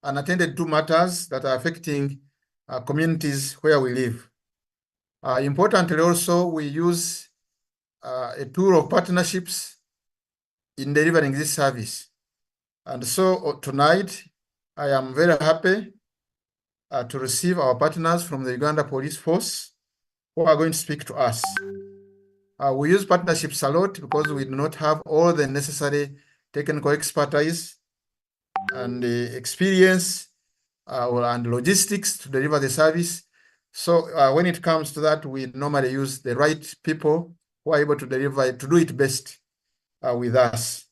unattended to matters that are affecting communities where we live. Importantly also, we use a tool of partnerships in delivering this service. And so tonight, I am very happy to receive our partners from the Uganda Police Force who are going to speak to us. We use partnerships a lot because we do not have all the necessary technical expertise and experience and logistics to deliver the service. So when it comes to that, we normally use the right people who are able to deliver it, to do it best with us.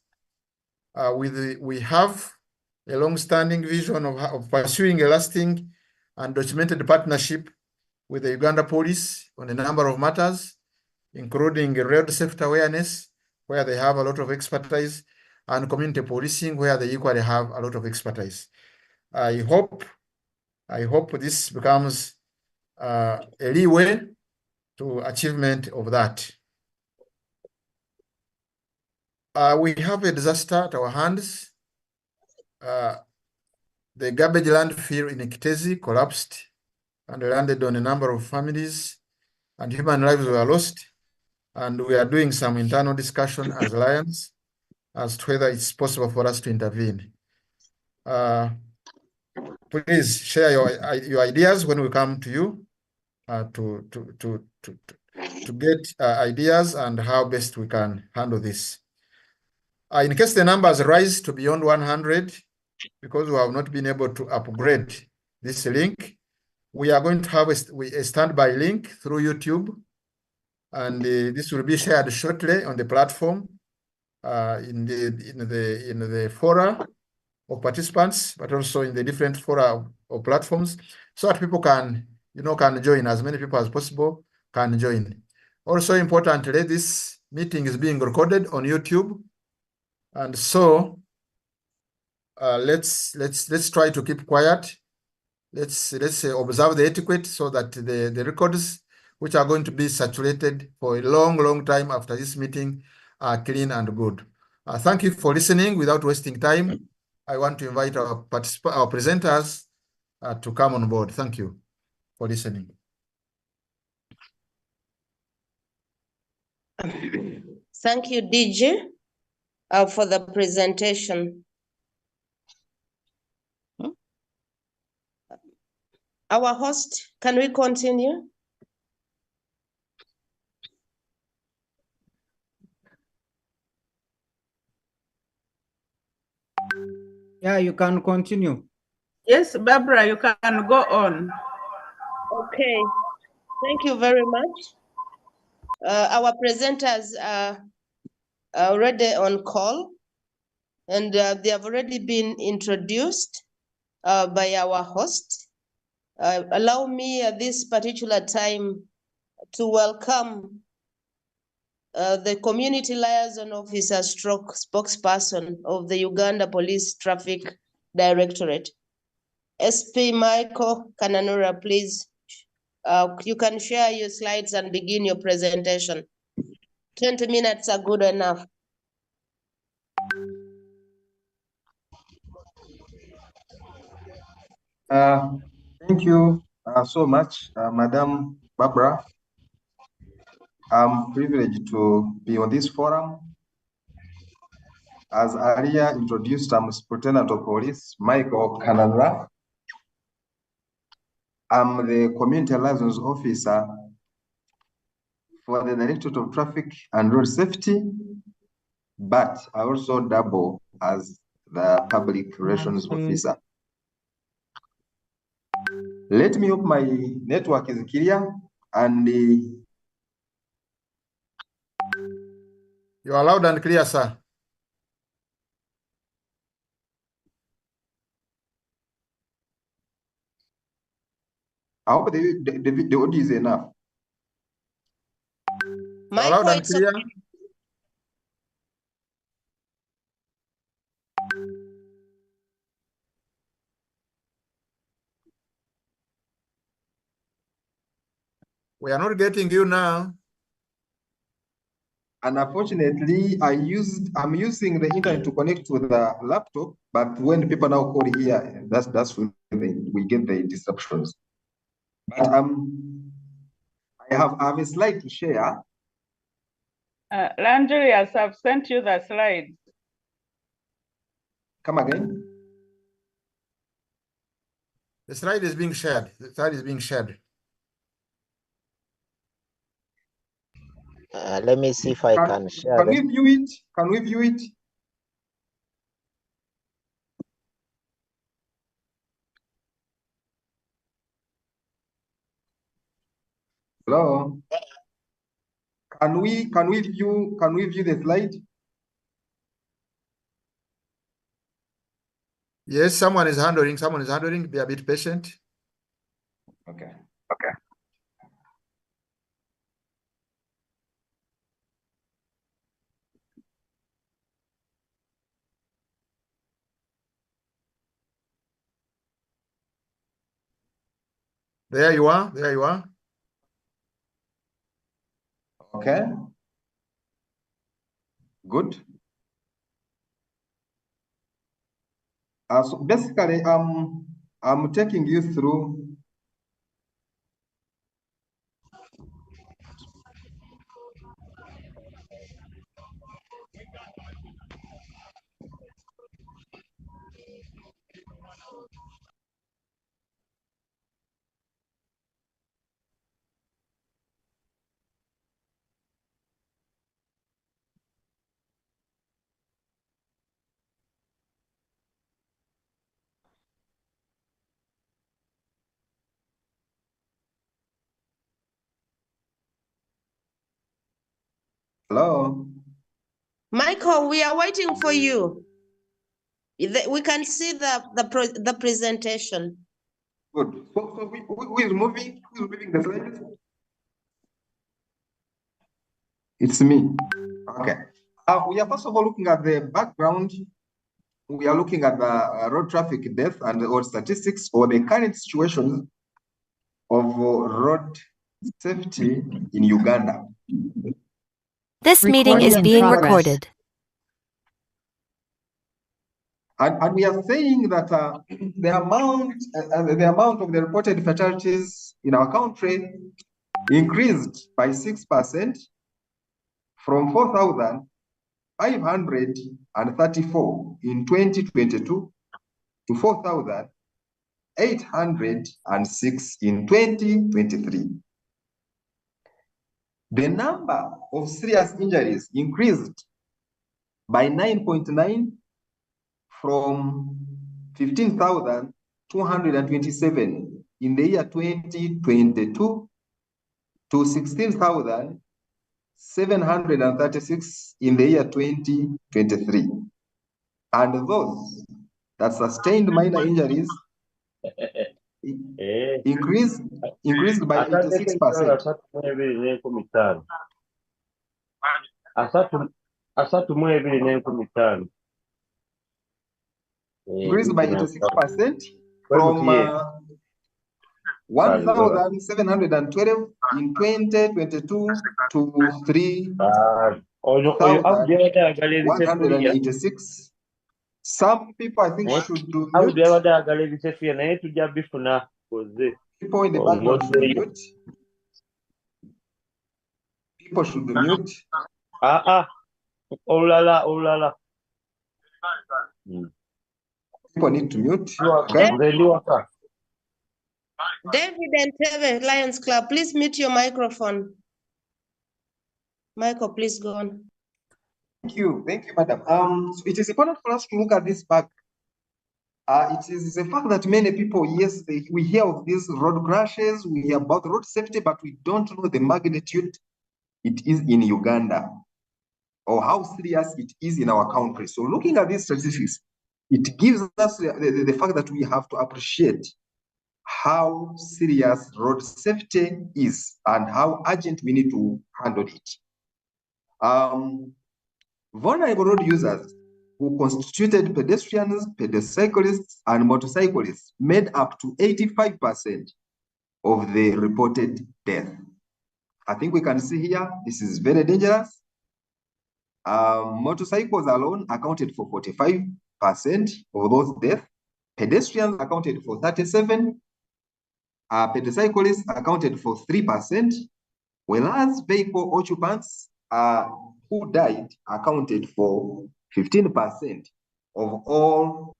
We have a long-standing vision of pursuing a lasting and documented partnership with the Uganda Police on a number of matters, including road safety awareness, where they have a lot of expertise, and community policing, where they equally have a lot of expertise. I hope this becomes a leeway to achievement of that. We have a disaster at our hands. The garbage landfill in Kitezi collapsed and landed on a number of families, and human lives were lost. And we are doing some internal discussion as Lions as to whether it's possible for us to intervene. Please share your ideas when we come to you to get ideas and how best we can handle this. In case the numbers rise to beyond 100, because we have not been able to upgrade this link, we are going to have a standby link through YouTube, and this will be shared shortly on the platform in the fora of participants, but also in the different fora or platforms, so that people can join, as many people as possible can join. Also importantly, this meeting is being recorded on YouTube, and so let's try to keep quiet. Let's observe the etiquette so that the records which are going to be saturated for a long time after this meeting are clean and good. Thank you for listening. Without wasting time, I want to invite our presenters to come on board. Thank you for listening. Thank you, DJ, for the presentation. Our host, can we continue? Yeah, you can continue. Yes, Barbara, you can go on. Okay, thank you very much. Our presenters are already on call, and they have already been introduced by our host. Allow me at this particular time to welcome the Community Liaison Officer stroke spokesperson of the Uganda Police Traffic Directorate. SP Michael Kananura, please. You can share your slides and begin your presentation. 20 minutes are good enough. Thank you so much, Madam Barbara. I'm privileged to be on this forum. As earlier introduced, I'm Superintendent of Police Michael Kananura. I'm the Community Liaison Officer for the Directorate of Traffic and Road Safety, but I also double as the Public Relations Officer. Let me hope my network is clear and you are loud and clear, sir. I hope the audio is enough. Loud and clear. Okay. We are not getting you now. And unfortunately, I'm using the internet to connect to the laptop, but when people now call here, that's when we get the disruptions. But I have a slide to share. Landry, yes, I've sent you the slides. Come again. The slide is being shared. The slide is being shared. Let me see if I can share Can we them. view it? Can we view it? Hello. Can we view the slide? Yes, someone is handling. Someone is handling. Be a bit patient. Okay. There you are. There you are. Okay. Good. So basically, I'm taking you through. Hello. Michael, we are waiting for you. We can see the presentation. Good. So who is moving? Who is moving the slides? It's me. Okay. We are first of all looking at the background. We are looking at the road traffic death and or statistics or the current situation of road safety in Uganda. This meeting is being recorded. And we are saying that the amount of the reported fatalities in our country increased by 6% from 4,534 in 2022 to 4,806 in 2023. The number of serious injuries increased by 9.9 from 15,227 in the year 2022 to 16,736 in the year 2023. And those that sustained minor injuries increased by 86%. Increased by 86% from 1,712 in 2022 to 3,186. Some people, I think, should do mute. People in the background should mute. People should mute. People need to mute. Okay. David and Teve, Lions Club, please mute your microphone. Michael, please go on. Thank you, madam. So it is important for us to look at this back. It is a fact that many people, yes, we hear of these road crashes, we hear about road safety, but we don't know the magnitude it is in Uganda or how serious it is in our country. So looking at these statistics, it gives us the fact that we have to appreciate how serious road safety is and how urgent we need to handle it. Vulnerable road users who constituted pedestrians, pedecyclists, and motorcyclists made up to 85% of the reported death. I think we can see here, this is very dangerous. Motorcycles alone accounted for 45% of those deaths. Pedestrians accounted for 37%. Pedecyclists accounted for 3%, whereas vehicle occupants who died accounted for 15% of all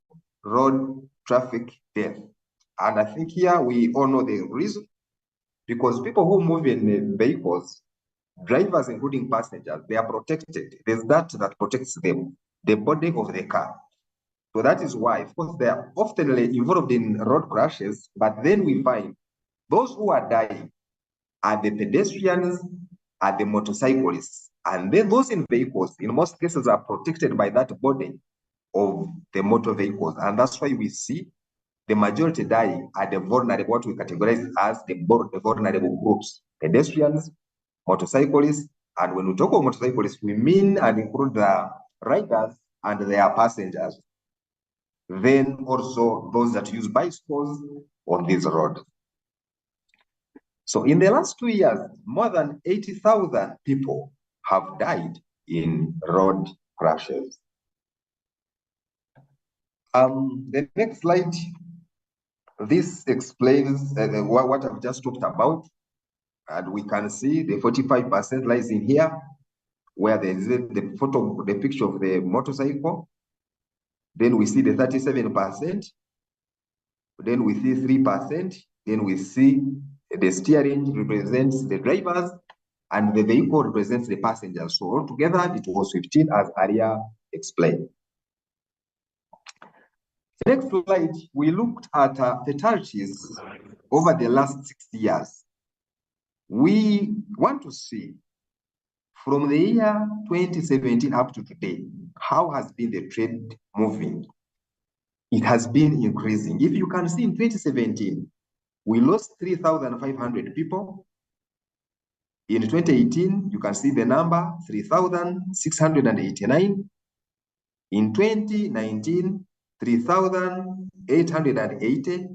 road traffic deaths. And I think here we all know the reason, because people who move in vehicles, drivers including passengers, they are protected. There's that protects them, the body of the car. So that is why, of course, they are often involved in road crashes, but then we find those who are dying are the pedestrians, are the motorcyclists, and then those in vehicles, in most cases, are protected by that body of the motor vehicles. And that's why we see the majority dying are the vulnerable, what we categorize as the vulnerable groups: pedestrians, motorcyclists, and when we talk about motorcyclists, we mean and include the riders and their passengers. Then also those that use bicycles on this road. So in the last 2 years, more than 80,000 people have died in road crashes. The next slide, this explains what I've just talked about. And we can see the 45% lies in here, where there is the photo, the picture of the motorcycle. Then we see the 37%. Then we see 3%. Then we see the steering represents the drivers, and the vehicle represents the passengers. So altogether, it was 15, as Aria explained. The next slide, we looked at fatalities over the last 6 years. We want to see from the year 2017 up to today, how has been the trend moving? It has been increasing. If you can see in 2017, we lost 3,500 people. In 2018, you can see the number 3,689. In 2019, 3,880.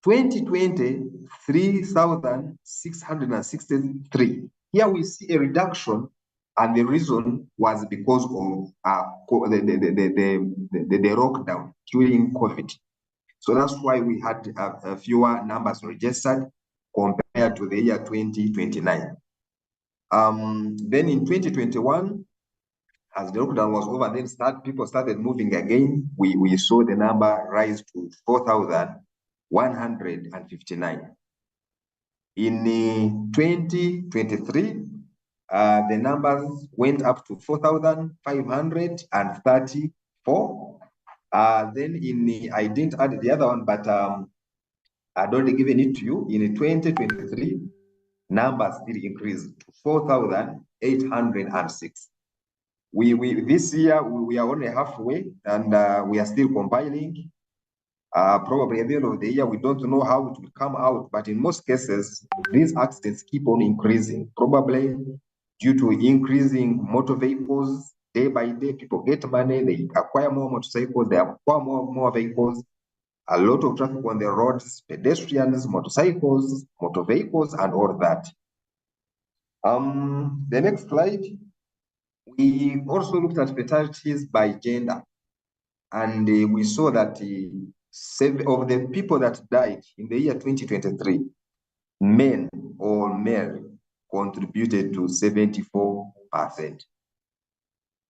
2020, 3,663. Here we see a reduction, and the reason was because of the lockdown during COVID. So that's why we had fewer numbers registered compared to the year 2029. Then in 2021, as the lockdown was over, then people started moving again. We saw the number rise to 4,159. In 2023, the numbers went up to 4,534. Then I didn't add the other one, but I'd already given it to you. In 2023, numbers still increased to 4,806. This year we are only halfway, and we are still compiling. Probably at the end of the year, we don't know how it will come out, but in most cases, these accidents keep on increasing, probably due to increasing motor vehicles. Day by day, people get money, they acquire more motorcycles, they acquire more vehicles, a lot of traffic on the roads, pedestrians, motorcycles, motor vehicles, and all that. The next slide, we also looked at fatalities by gender, and we saw that of the people that died in the year 2023, men or male contributed to 74%.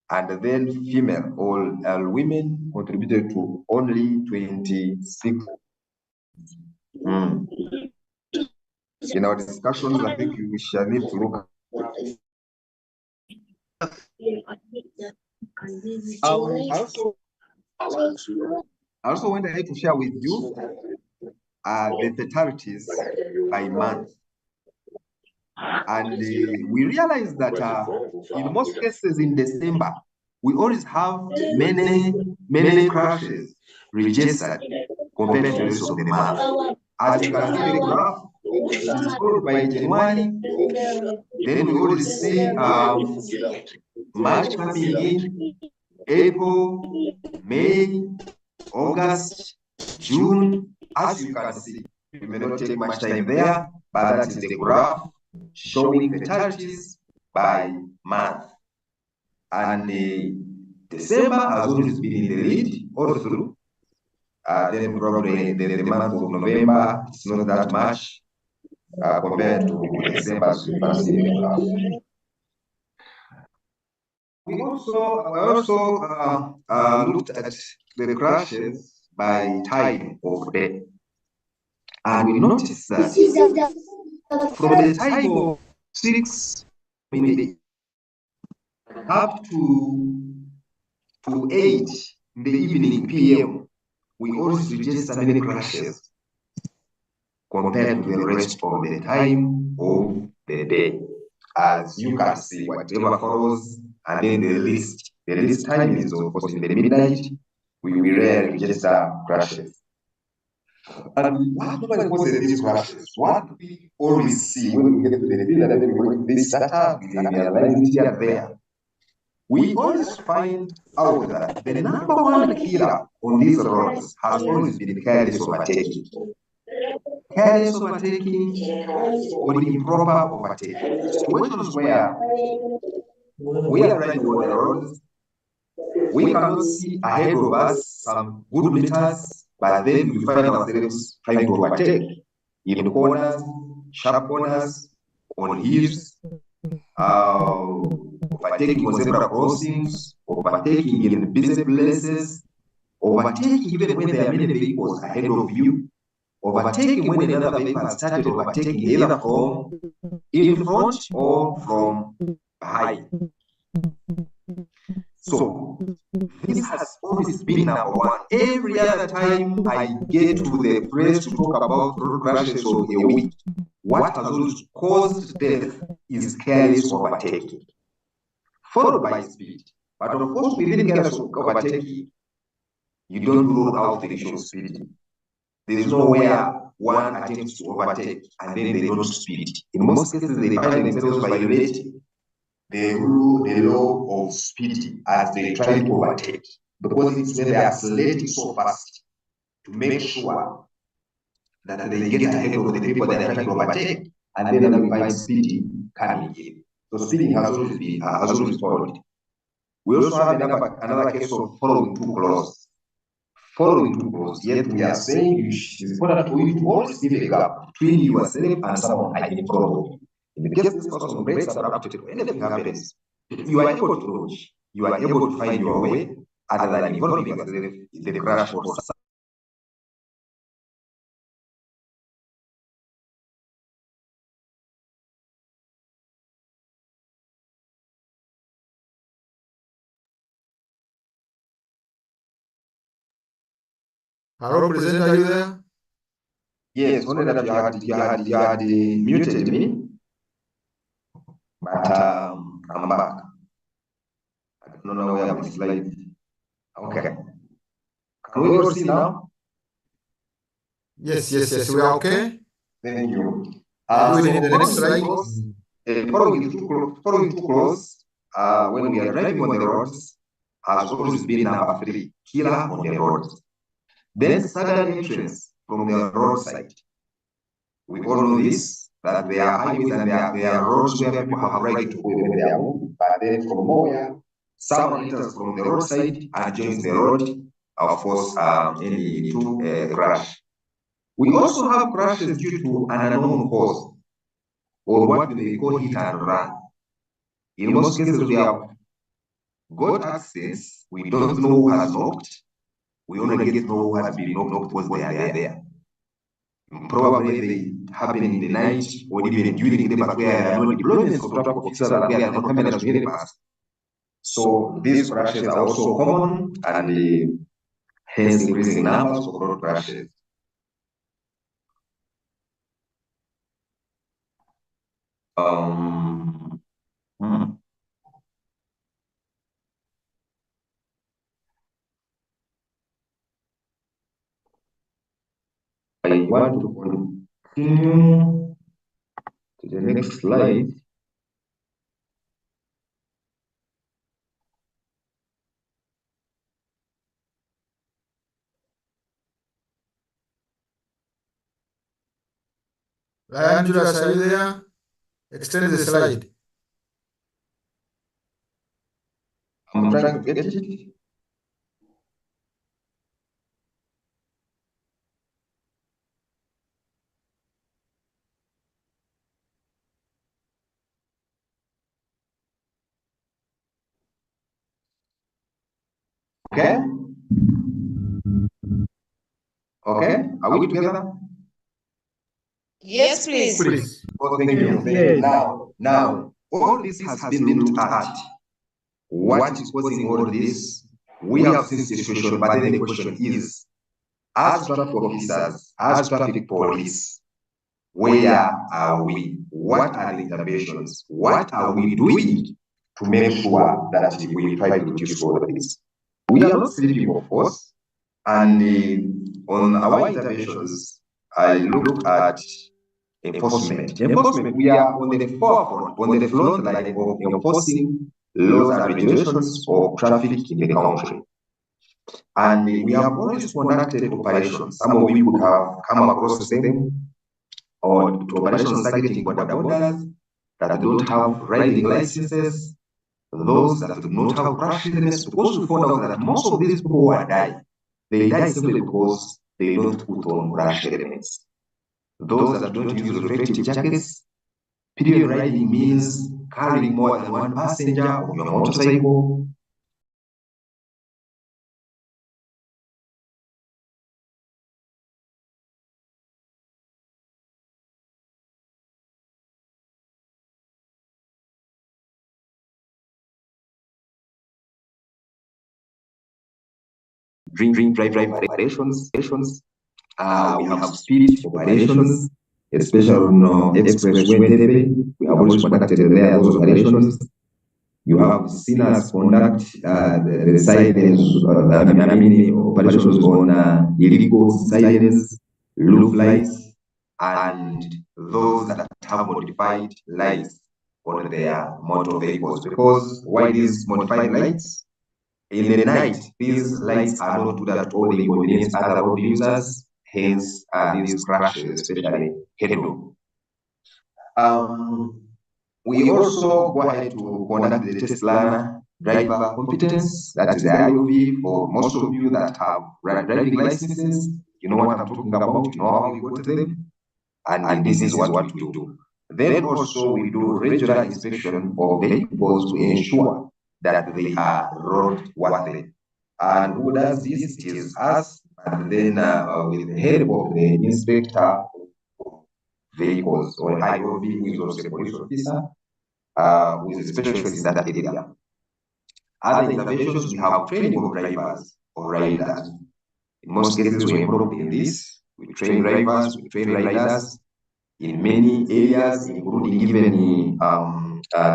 And then female or women contributed to only 26%. In our discussions, I think we shall need to look at I also went ahead to share with you the fatalities by month. And we realized that in most cases in December, we always have many crashes registered compared to the rest of the month. As you can see in the graph, it is followed by January. Then we already see March coming in, April, May, August, June. As you can see, we may not take much time there, but that is the graph showing fatalities by month. and December has always been in the lead all through. Then probably the month of November, it's not that much compared to December, as you can see in the graph. We also looked at the crashes by time of day, and we noticed that from the time of 6 in the up to 8 in the evening PM, we always register many crashes compared to the rest of the time of the day. As you can see, whatever follows, and then the least time is of course in the midnight. We rarely register crashes. And what normally causes these crashes? What we always see when we get to the field and then we get this data, we analyze it here and there. We always find out that the number one killer on these roads has always been careless overtaking. Careless overtaking or improper overtaking. Situations where we are driving on the roads, we cannot see ahead of us some good meters, but then we find ourselves trying to overtake in corners, sharp corners, on hills, overtaking on zebra crossings, overtaking in busy places, overtaking even when there are many vehicles ahead of you, overtaking when another vehicle has started overtaking either from in front or from behind. So this has always been number one. Every other time I get to the place to talk about road crashes of a week, what has always caused death is careless overtaking, followed by speed. But of course, within careless overtaking, you don't rule out the issue of speeding. There is nowhere one attempts to overtake and then they don't speed. In most cases, they find themselves violating the law of speed as they try to overtake, because it's when they are accelerating so fast to make sure that they get ahead of the people they are trying to overtake, and then we find speeding coming in. So speeding has always followed. We also have another case of following too close. Following too close, yet we are saying it's important for you to always leave a gap between yourself and someone hiding in front of you. In case this person breaks abruptly or anything happens, you are able to dodge, you are able to find your way other than involving yourself in the crash or something. Hello, presenter, are you there? Yes, only that you had muted me, but I'm back. I don't know where my slide. Okay. Can we all see now? Yes, we are okay. Thank you. Do we need the next slide? Following too close, when we are driving on the roads, has always been number 3 killer on the roads. Then sudden entrance from the roadside. We all know this, that there are highways and there are roads where people have right to go when they are moving, but then from nowhere, someone enters from the roadside and joins the road, of course, ending into a crash. We also have crashes due to an unknown cause, or what they call hit and run. In most cases, we have got accidents, we don't know who has knocked, we only get to know who has been knocked because they are there. Probably they happen in the night or even during the day, but where there are no deployments of traffic officers and where there are no cameras to help us. So these crashes are also common and hence increasing numbers of road crashes. I want to continue to the next slide. Ryan, Julius, are you there? Extend the slide. I'm trying to get it. Okay. Okay. Are we together? Yes, please. Please. Oh, thank you. Thank you. Now, all this has been looked at. What is causing all this? We have seen the situation, but then the question is, as traffic officers, as traffic police, where are we? What are the interventions? What are we doing to make sure that we try to reduce all of this? We are not sleeping, of course, and on our interventions, I looked at enforcement. Enforcement, we are on the forefront, on the front line of enforcing laws and regulations of traffic in the country. And we have always conducted operations. Some of you would have come across them, or to operations targeting border borders that don't have riding licenses, those that do not have crash helmets, because we found out that most of these people who are dying, they die simply because they don't put on crash helmets. Those that don't use reflective jackets, period riding means carrying more than one passenger on your motorcycle. Drink drive operations. We have speed operations, especially on expressway Entebbe. We have always conducted there those operations. You have seen us conduct the silence, operations on illegal silence, loop lights, and those that have modified lights on their motor vehicles. Because why these modified lights? In the night, these lights are not good at all. They inconvenience other road users, hence these crashes, especially head-on. We also go ahead to conduct the test learner driver competence. That is the IOV. For most of you that have driving licenses, you know what I'm talking about, you know how we go to them, and this is what we do. Then also we do regular inspection of vehicles to ensure that they are roadworthy. And who does this? It is us, and then with the help of the inspector of vehicles, or IOV, who is also a police officer, who is a specialist in that area. Other interventions, we have training of drivers or riders. In most cases, we involved in this. We train drivers, we train riders in many areas, including even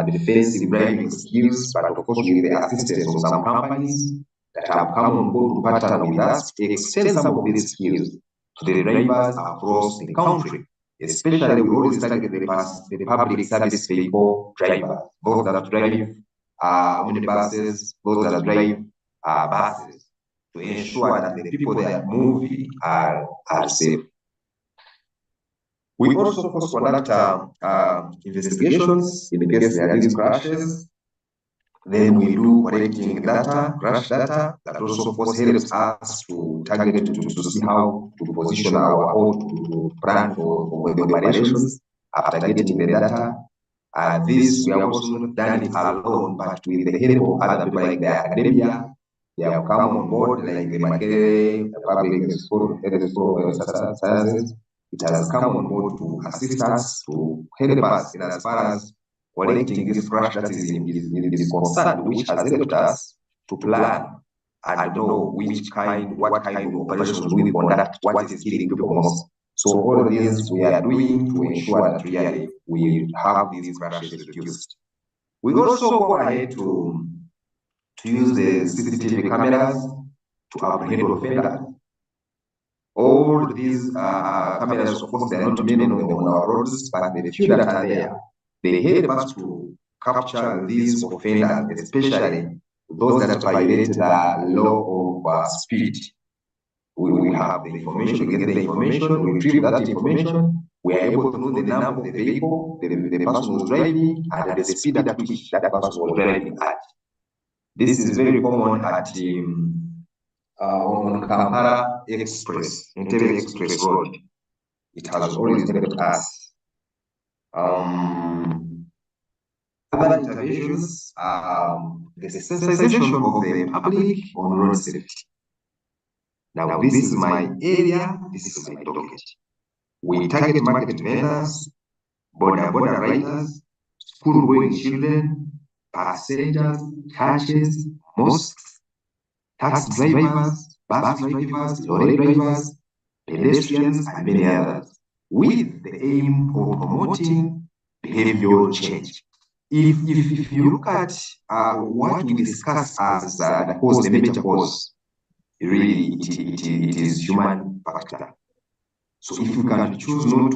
defensive driving skills, but of course with the assistance of some companies that have come on board to partner with us to extend some of these skills to the drivers across the country. Especially, we always target the public service vehicle drivers, those that drive omnibuses, those that drive buses, to ensure that the people they are moving are safe. We also, of course, conduct investigations in case there are these crashes. Then we do collecting data, crash data, that also, of course, helps us to target, to see how to position or to plan for the operations after getting the data. This, we have also not done it alone, but with the help of other people like the academia. They have come on board, like the Makere, the public sciences. It has come on board to assist us, to help us in as far as collecting this crash that is concerned, which has helped us to plan and know what kind of operations we conduct, what is killing people most. So all of these we are doing to ensure that really we have these crashes reduced. We also go ahead to use the CCTV cameras to apprehend offenders. All these cameras, of course, they are not many on our roads, but the few that are there, they help us to capture these offenders, especially those that violate the law of speed. We have the information, we get the information, we retrieve that information, we are able to know the number of the vehicle, the person who was driving, and the speed at which that person was driving at. This is very common at on Kampala Express, Entebbe Express Road. It has always helped us. Other interventions are the sensitization of the public on road safety. Now, this is my area, this is my docket. We target market vendors, border riders, school-going children, passengers, churches, mosques, taxi drivers, bus drivers, lorry drivers, pedestrians, and many others, with the aim of promoting behavioral change. If you look at what we discuss as the cause, the major cause, really it is human factor. So if we can choose not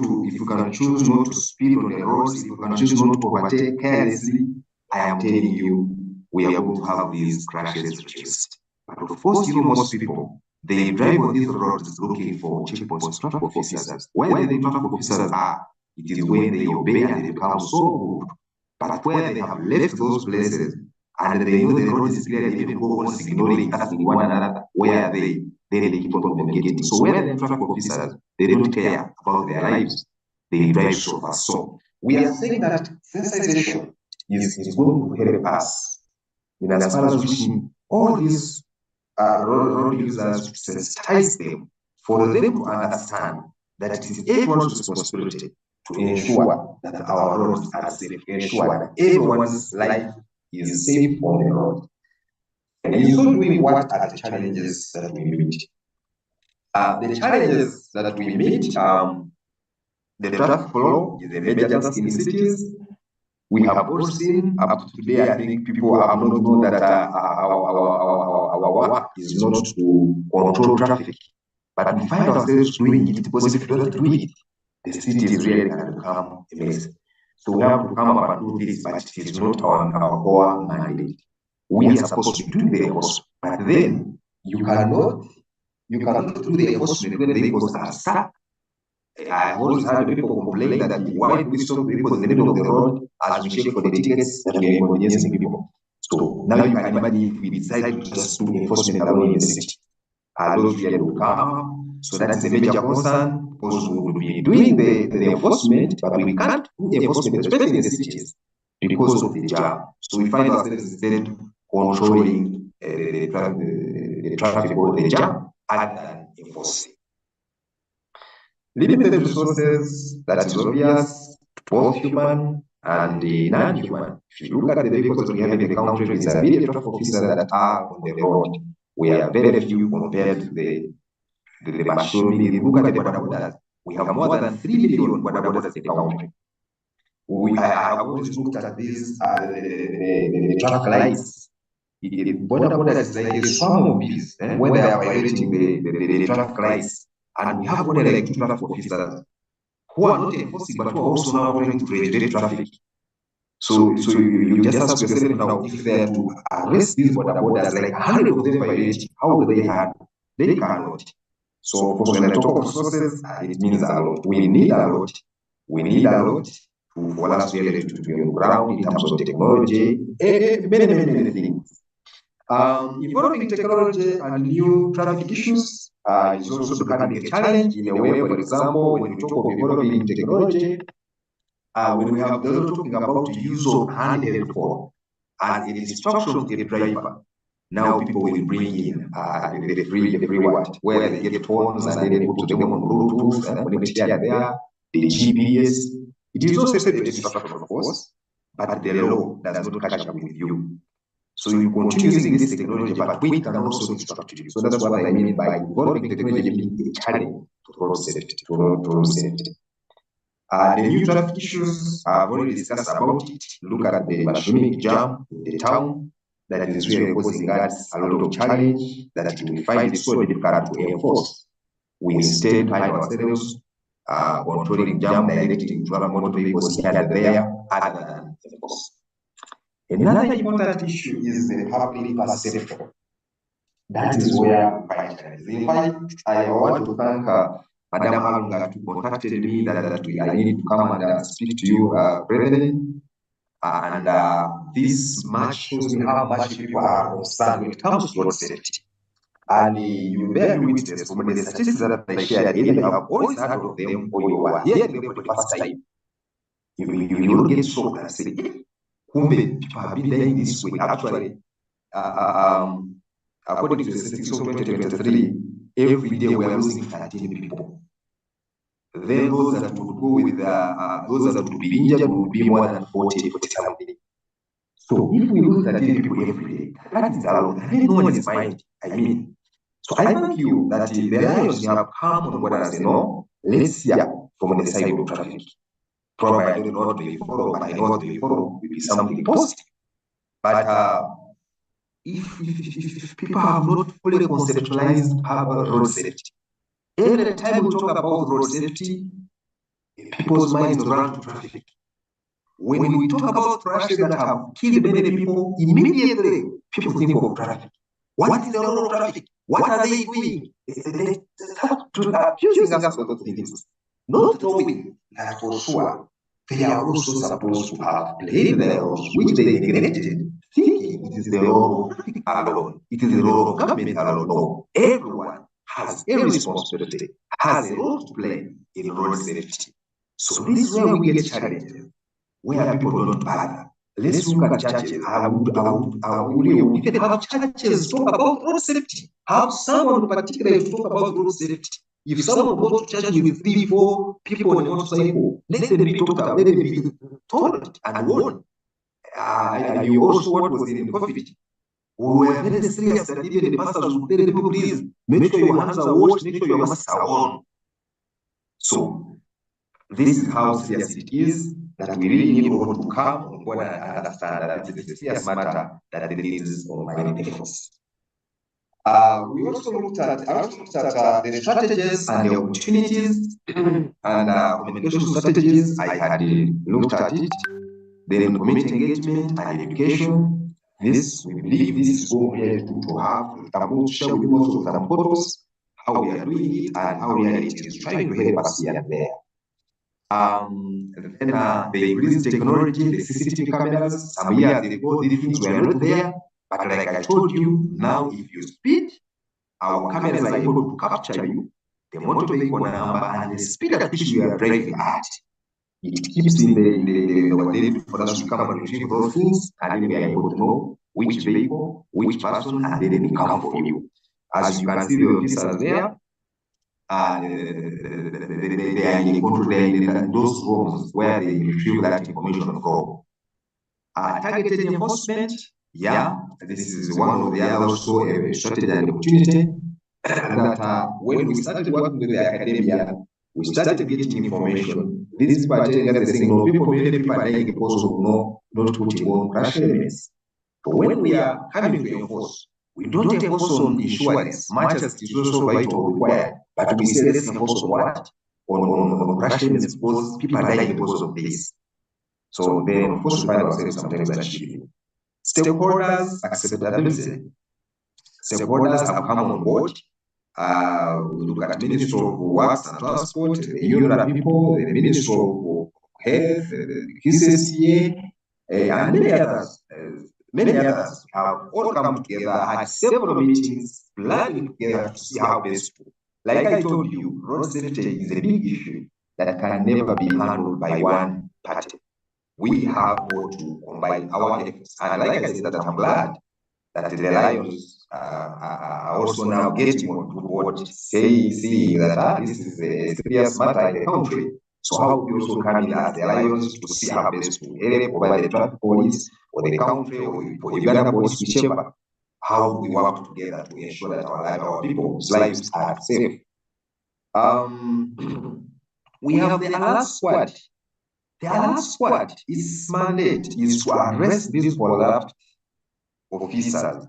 to speed on the roads, if we can choose not to overtake carelessly, I am telling you, we are going to have these crashes reduced. But of course, most people, they drive on these roads looking for checkpoints, traffic officers. Where the traffic officers are, it is when they obey and they become so good. But where they have left those places and they know the road is clear, they even go on signaling, asking one another where they keep on communicating. So where the traffic officers, they don't care about their lives, they drive so fast. So we are saying that sensitization is going to help us in as far as reaching all these road users, to sensitize them, for them to understand that it is everyone's responsibility to ensure that our roads are safe, ensure that everyone's life is safe on the road. And in so doing, what are the challenges that we meet? The challenges that we meet, the traffic flow is a major task in cities. We have all seen up to today, I think people have not known that our work is not to control traffic, but we find ourselves doing it, because if we don't do it, the city is really going to become a mess. So we have to come up and do this, but it is not on our core mandate. We are supposed to be doing the enforcement, but then you cannot do the enforcement when the vehicles are stuck. I've always had people complain that why do we stop vehicles in the middle of the road as we check for the tickets, that we are inconveniencing people. So now you can imagine if we decide to just do enforcement alone in the city, those here will come. So that's a major concern, because we will be doing the enforcement, but we can't do enforcement, especially in the cities, because of the jam. So we find ourselves instead controlling the traffic or the jam other than enforcing. Limited resources, that is obvious, both human and non-human. If you look at the vehicles we have in the country, vis-a-vis the traffic officers that are on the road, we are very few compared to the machinery. If you look at the border borders, we have more than 3 million border borders in the country. I have always looked at these the traffic lights. The border borders is like a swarm of bees when they are violating the traffic lights. And we have only like 2 traffic officers who are not enforcing, but who are also now trying to regulate traffic. So you just ask yourself now, if they are to arrest these border borders, like 100 of them violating, how will they handle? They cannot. So of course, when I talk of resources, it means a lot. We need a lot. We need a lot for us really to be on ground in terms of technology, many things. Evolving technology and new traffic issues is also becoming a challenge in a way. For example, when we talk of evolving technology, when we have those talking about the use of handheld phone as an instruction to the driver, now people will bring in the free what, where they get phones and then they put them on Bluetooth and connect here and there, the GPS. It is also set to instruction, of course, but the law does not catch up with you. So you continue using this technology, but we can also instruct you. So that's what I mean by evolving technology being a challenge to road safety. The new traffic issues, I've already discussed about it. Look at the machinery jam in the town that is really causing us a lot of challenge, that we find it so difficult to enforce. We instead find ourselves controlling jam, directing motor vehicles here and there, other than enforce. Another important issue is the public perception. That is where we find challenges. In fact, I want to thank Madam Alunga who contacted me that I need to come and speak to you, brethren. This much shows me how much people are concerned when it comes to road safety. And you bear me witness from the statistics that I shared, either you have always heard of them or you are hearing them for the first time. You will get shocked and say, kumbe, people have been dying this way. Actually, according to the statistics of 2023, every day we are losing 13 people. Then those that would go with those that would be injured would be more than 40 something. So if we lose 13 people every day, that is a lot. And then no one is mind. So I thank you that the Lions have come on board and say, no, let's hear from the side of traffic. Probably I don't know what they follow, but I know what they follow will be something positive. But if people have not fully conceptualized road safety, every time we talk about road safety, people's minds run to traffic. When we talk about crashes that have killed many people, immediately people think of traffic. What is the role of traffic? What are they doing? They start accusing us of those things, not knowing that for sure they are also supposed to have played their roles, which they neglected, thinking it is the role of traffic alone, it is the role of government alone. No, everyone has a responsibility, has a role to play in road safety. So this is where we get challenged, where people don't bother. Let's look at churches. I would even have churches talk about road safety. Have someone particularly to talk about road safety. If someone goes to church with 3-4 people on a motorcycle, let them be talked about, let them be told and warned. You also what was in COVID. We were very serious that even the pastors would tell people, please make sure your hands are washed, make sure your masks are on. So this is how serious it is, that we really need all to come on board and understand that it is a serious matter that needs ongoing efforts. We also looked at the strategies and the opportunities and communication strategies. I had looked at it. Then community engagement and education. This, we believe this is what we are to have. To share with you also some photos, how we are doing it and how really it is trying to help us here and there. Then they increased technology, the CCTV cameras. Some years ago, these things were not there. But like I told you, now if you speed, our cameras are able to capture you, the motor vehicle number, and the speed at which you are driving at. It keeps in the data for us to come and retrieve those things, and then we are able to know which vehicle, which person, and then they come for you. As you can see, the officers there, they are in those rooms where they retrieve that information from. Targeted enforcement, this is one of the other also a strategy and opportunity that when we started working with the academia, we started getting information. These people are telling us, they're saying, no, many people are dying because of not putting on crash elements. But when we are coming to enforce, we don't enforce on insurance, much as it is also vital or required, but we say let's enforce on what? On crash elements, because people are dying because of this. So then, of course, we find ourselves sometimes achieving. Stakeholders, acceptability. Stakeholders have come on board. We look at Ministry of Works and Transport, the UNRWA people, the Ministry of Health, the QCCA, and many others have all come together, had several meetings, planning together to see how best to. Like I told you, road safety is a big issue that can never be handled by one party. We have to combine our efforts. And like I said, that I'm glad that the Lions are also now getting on board, seeing that this is a serious matter in the country. So how we also come in as the Lions to see how best to help provide the traffic police or the country or for Uganda police, whichever, how we work together to ensure that our people's lives are safe. We have the alert squad. The alert squad, its mandate is to arrest these corrupt officers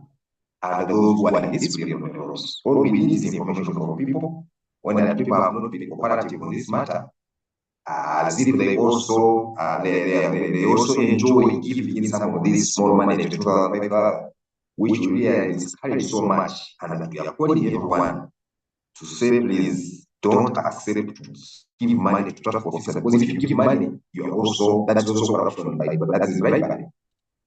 and those who are indisciplined on the roads. All we need is information from people. When the people have not been cooperative on this matter, as if they also enjoy giving in some of these small money to other, which we realize carry so much, and we are calling everyone to say, please, don't accept to give money to traffic officers, because if you give money, you are also, that is also corruption, that is bribery.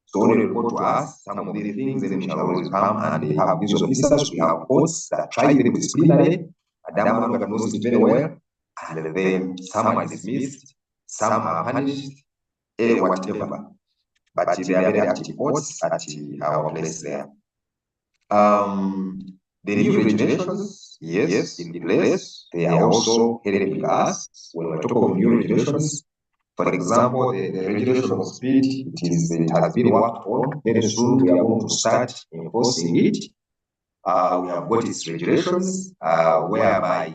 So when you report to us some of these things, then we shall always come and have these officers. We have courts that try them disciplinary. Adam knows it very well, and then some are dismissed, some are punished, whatever. But they are very active courts at our place there. The new regulations, yes, in place, they are also helping us when we talk of new regulations. For example, the regulation of speed, it has been worked on. Very soon we are going to start enforcing it. We have got its regulations, whereby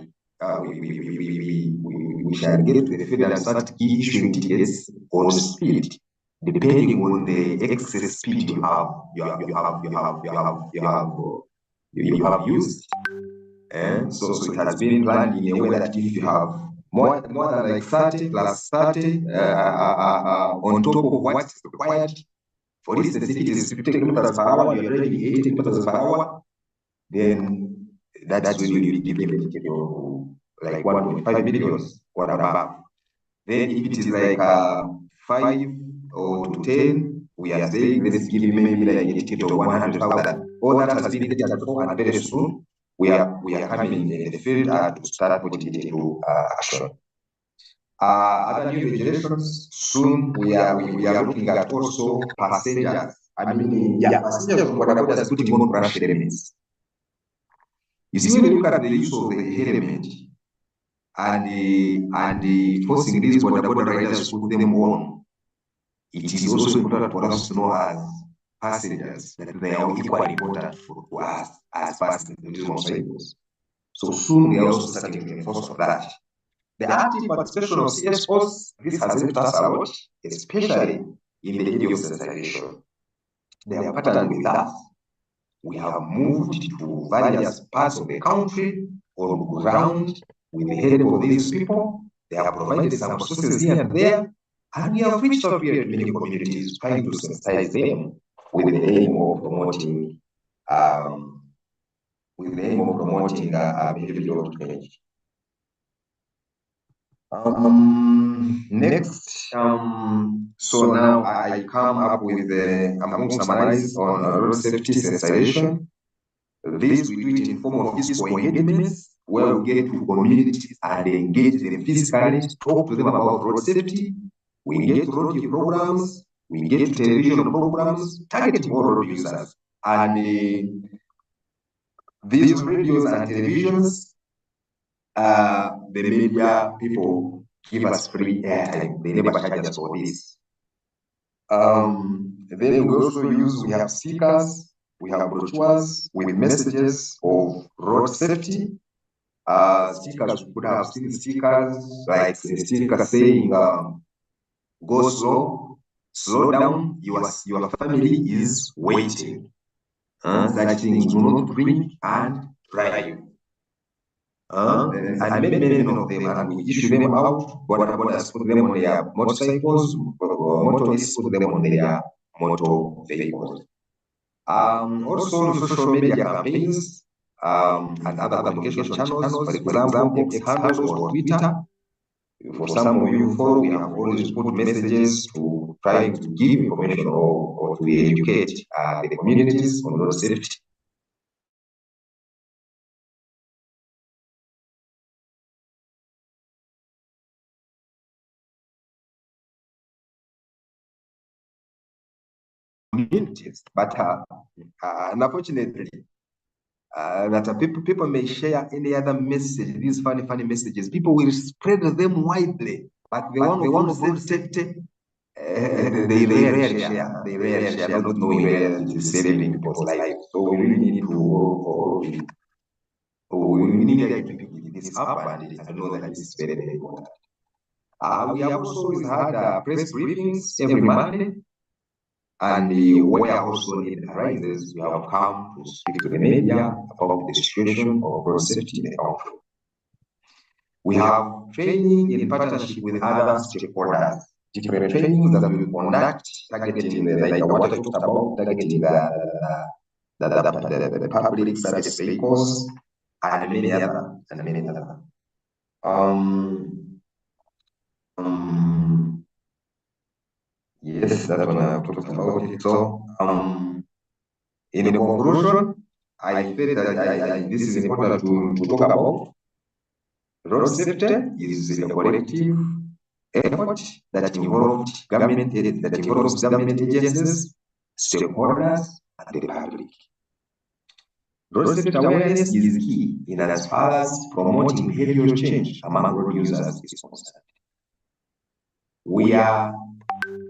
we shall get to the field and start issuing tickets on speed, depending on the excess speed you have used. And so it has been planned in a way that if you have more than like 30 plus 30 on top of what is required, for instance, if it is 50 kilometers per hour, you're driving 80 kilometers per hour, then that's when you give them a ticket of like 1.5 million or above. Then if it is like 5 or to 10, we are saying let's give maybe like a ticket of 100,000. All that has been taken before, and very soon we are coming in the field to start putting it into action. Other new regulations, soon we are looking at also passengers. Passengers on bodabodas putting on crash elements. You see, when you look at the use of the helmet and forcing these bodaboda riders to put them on, it is also important for us to know as passengers that they are equally important for us as passengers in these motorcycles. So soon we are also starting to enforce of that. The active participation of CSOs, this has helped us a lot, especially in the area of sensitization. They have partnered with us. We have moved to various parts of the country on ground with the help of these people. They have provided some resources here and there, and we have reached out here to many communities, trying to sensitize them with the aim of promoting behavioral change. Next, so now I come up with I'm going to summarize on road safety sensitization. This we do it in form of physical engagements, where we get to communities and engage them physically, talk to them about road safety. We get radio programs, we get television programs, targeting all road users. And these radios and televisions, the media people give us free airtime. They never charge us for this. Then we have stickers, we have brochures with messages of road safety. Stickers, we could have seen stickers like a sticker saying, go slow down, your family is waiting. Such things, do not drink and drive. And many of them, and we issue them out. Bodabodas put them on their motorcycles, motorists put them on their motor vehicles. Also, social media campaigns and other communication channels, for example, X handles or Twitter. For some of you follow, we have always put messages to try to give information or to educate the communities on road safety. Communities, but unfortunately, that people may share any other message, these funny messages. People will spread them widely, but the one of road safety, they rarely share. They rarely share, not knowing where it is saving people's lives. So we really need to pick this up and know that this is very, very important. We have also had press briefings every Monday. And where also need arises, we have come to speak to the media about the situation of road safety in the country. We have training in partnership with other stakeholders, different trainings that we conduct, targeting like what I talked about, targeting the public service vehicles and many other. Yes, that one I've talked about it. So, in conclusion, I feel that this is important to talk about. Road safety is a collective effort that involves government agencies, stakeholders, and the public. Road safety awareness is key in as far as promoting behavioral change among road users is concerned. We are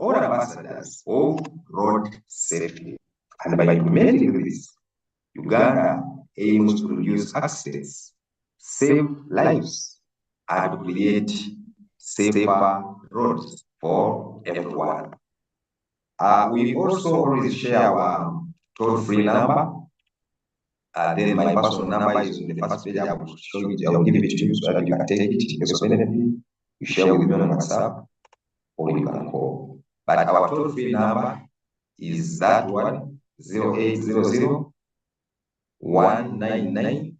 all ambassadors of road safety, and by implementing this, Uganda aims to reduce accidents, save lives, and create safer roads for everyone. We also always share our toll-free number. Then my personal number is on the first page. I will show you, I will give it to you so that you can take it in case of anything. You share with me on WhatsApp or you can call. But our toll-free number is that one, 0800 199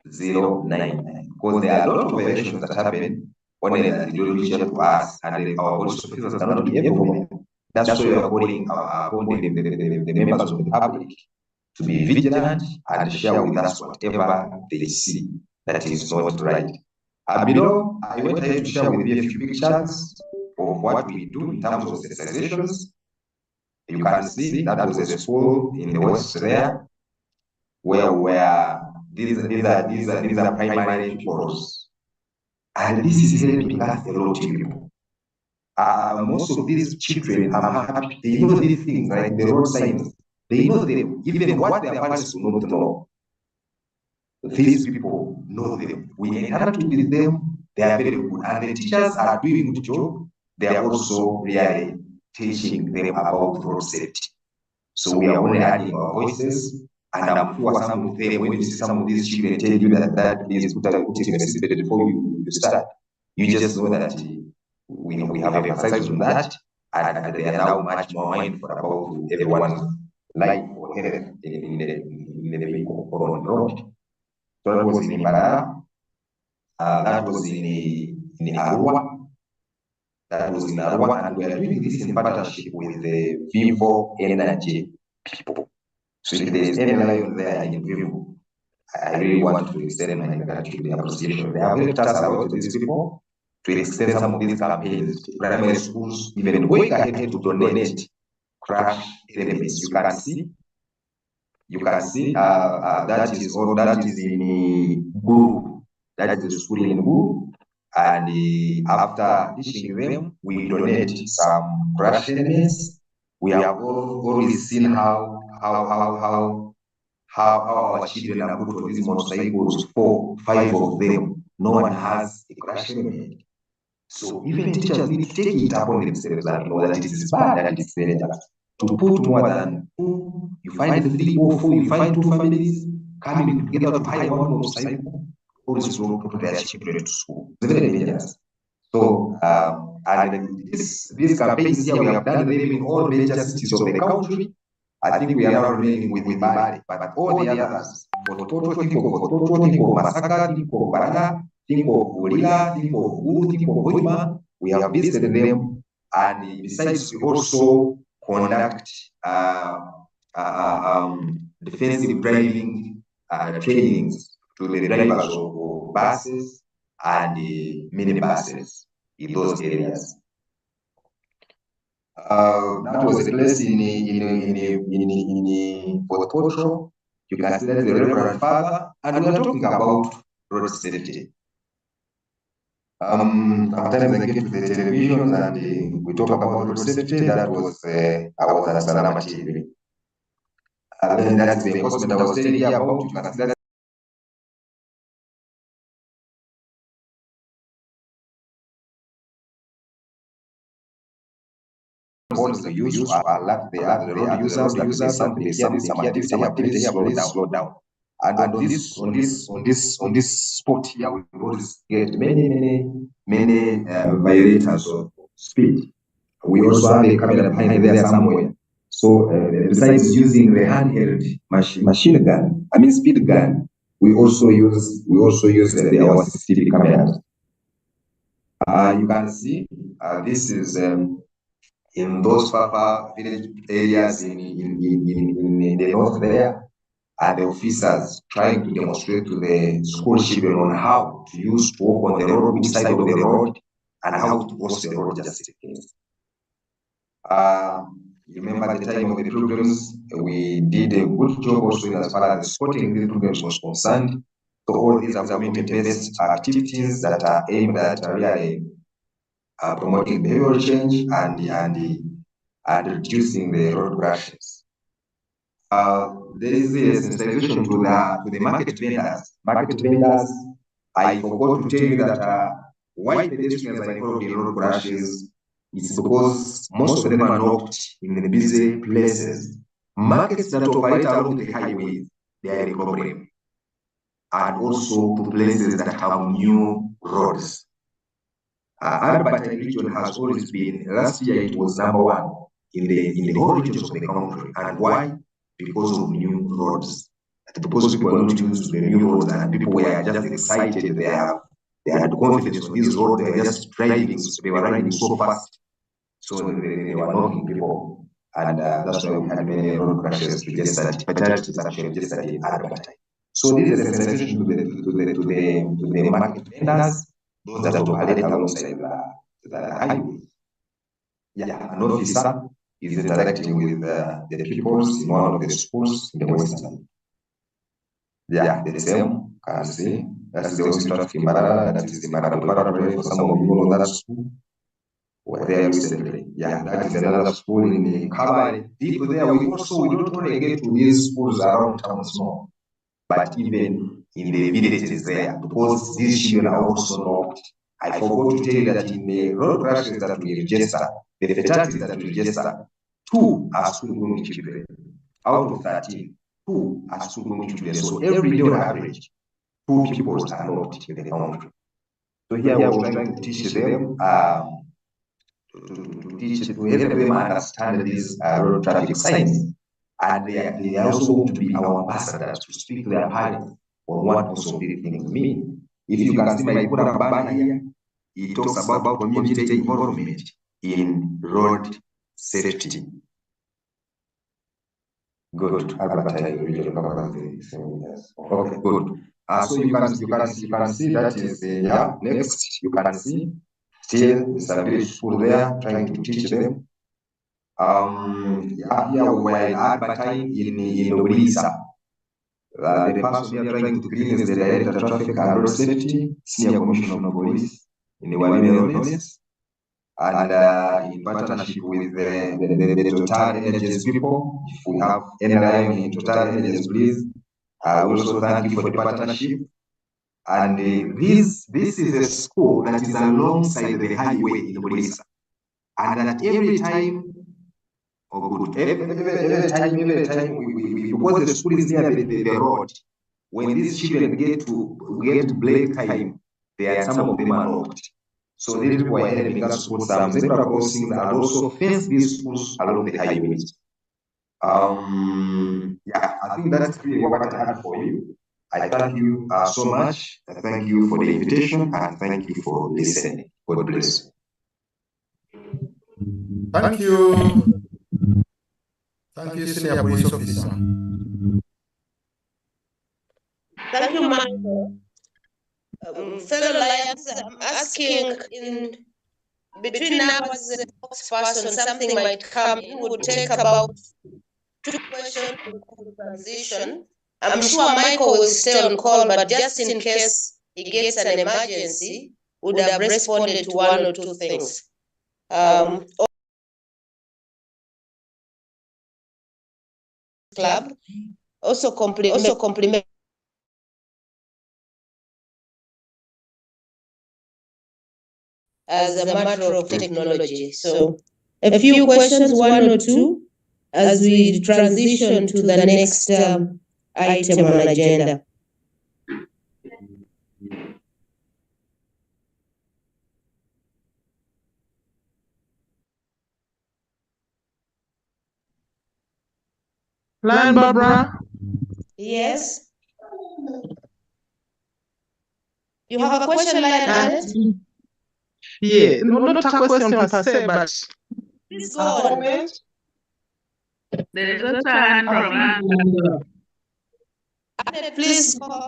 099. Because there are a lot of violations that happen only that they don't reach out to us, and our police officers cannot be everywhere. That's why we are calling the members of the public to be vigilant and share with us whatever they see that is not right. Below, I went ahead to share with you a few pictures of what we do in terms of sensitizations. You can see that was a school in the west there, where these are primary pupils, and this is helping us a lot, people. Most of these children, I'm happy, they know these things, like the road signs. They know them, even what their parents do not know. These people know them. We interact with them, they are very good. And the teachers are doing a good job. They are also really teaching them about road safety. So we are only adding our voices. And I'm sure some of them, when you see some of these children tell you that is put it in a seatbelt before you start, you just know that we have emphasized on that, and they are now much more mindful about everyone's life or health in the vehicle or on the road. So that was in Imbarara, that was in Arua, that was in Arua, and we are doing this in partnership with the Vivo Energy people. So if there is any lion there in Vivo, I really want to extend my gratitude and appreciation. They have helped us a lot, these people, to extend some of these campaigns to primary schools, even going ahead to donate crash elements. You can see that is in Guru. That is the school in Guru. And after teaching them, we donate some crash elements. We have always seen how our children are put on these motorcycles, 4, 5 of them. No one has a crash element. So even teachers need to take it upon themselves and know that it is bad, that it is dangerous. To put more than 2, you find 3 or 4, you find 2 families coming together to hire one motorcycle, always go to put their children to school. It's very dangerous. So, and these campaigns here, we have done them in all major cities of the country. I think we are now remaining with Bari, but all the others, Toto, think of Masaka, think of Barana, think of Ulila, think of Guru, think of Hoima. We have visited them, and besides, we also conduct defensive driving trainings to the drivers of buses and minibuses in those areas. That was a place in Potosho. You can see that the Reverend Father, and we are talking about road safety. Sometimes I get to the television and we talk about road safety. That was I was at Salama TV. Then that's the enforcement I was telling you about. You can see that the use to alert the road users that there's something here, please slow down. And on this spot here, we always get many violators of speed. We also have a camera behind there somewhere. So besides using the handheld machine gun, speed gun, we also use our CCTV cameras. You can see this is in those far village areas in the north there, are the officers trying to demonstrate to the school children on how to walk on the road, which side of the road, and how to cross the road just in case. You remember the time of the programs, we did a good job also as far as the sporting the programs was concerned. So all these are community-based activities that are aimed at really promoting behavioral change and reducing the road crashes. There is a sensitization to the market vendors. Market vendors, I forgot to tell you that why pedestrians are involved in road crashes is because most of them are not in the busy places. Markets that operate along the highways, they are a problem. And also to places that have new roads. Alberta region has always been, last year it was #1 in the whole regions of the country. And why? Because of new roads. Because people are not used to the new roads and people were just excited. They had confidence on these roads. They were just driving. They were riding so fast. So they were knocking people. And that's why we had many road crashes registered. Fatalities actually registered in Alberta. So this is a sensation to the market vendors, those that operate alongside the highway. Yeah, an officer is interacting with the pupils in one of the schools in the western. Yeah, the same, can see. That's the OC traffic in Marara, that is the Marara for some of you know that school. Were there recently. Yeah, that is another school in the Kabari. Deep there, we don't only get to these schools around town small, but even in the villages there, because these children are also knocked. I forgot to tell you that in the road crashes that we register, the fatalities that we register, 2 are school-going children. Out of 13, 2 are school-going children. So every day on average, 2 people are knocked in the country. So here we're trying to teach them, to help them understand these road traffic signs. And they are also going to be our ambassadors to speak to their parents on what most of these things mean. If you can see my program banner here, it talks about community involvement in road safety. Good. Okay, good. So you can see that is next. You can see still the village school there trying to teach them. Here we were in advertising in Obrisa. The person here trying to clean is the Director of Traffic and Road Safety, Senior Commissioner of Police in the Wamirones, and in partnership with the Total Energies people. If we have any line in Total Energies, please. We also thank you for the partnership. And this is a school that is alongside the highway in Obrisa, and that every time. Every time we because the school is near the road, when these children get break time, some of them are knocked. So these people are helping us put some zebra crossings and also fence these schools along the highways. I think that's really what I had for you. I thank you so much. I thank you for the invitation and thank you for listening. God bless. Thank you. Thank you, Senior Police Officer. Thank you, Michael. Fellow Lions, I'm asking in between now and the spokesperson, something might come in. We'll take about 2 questions on transition. I'm sure Michael will stay on call, but just in case he gets an emergency, would have responded to 1 or 2 things. Club also compliment as a matter of technology. So a few questions, 1 or 2, as we transition to the next item on agenda. Line Barbara? Yes. You have a question, Lionel? Yeah, no, not a question per se, but Please go on. comment. There is also a hand from Anna. Ahmed, please go.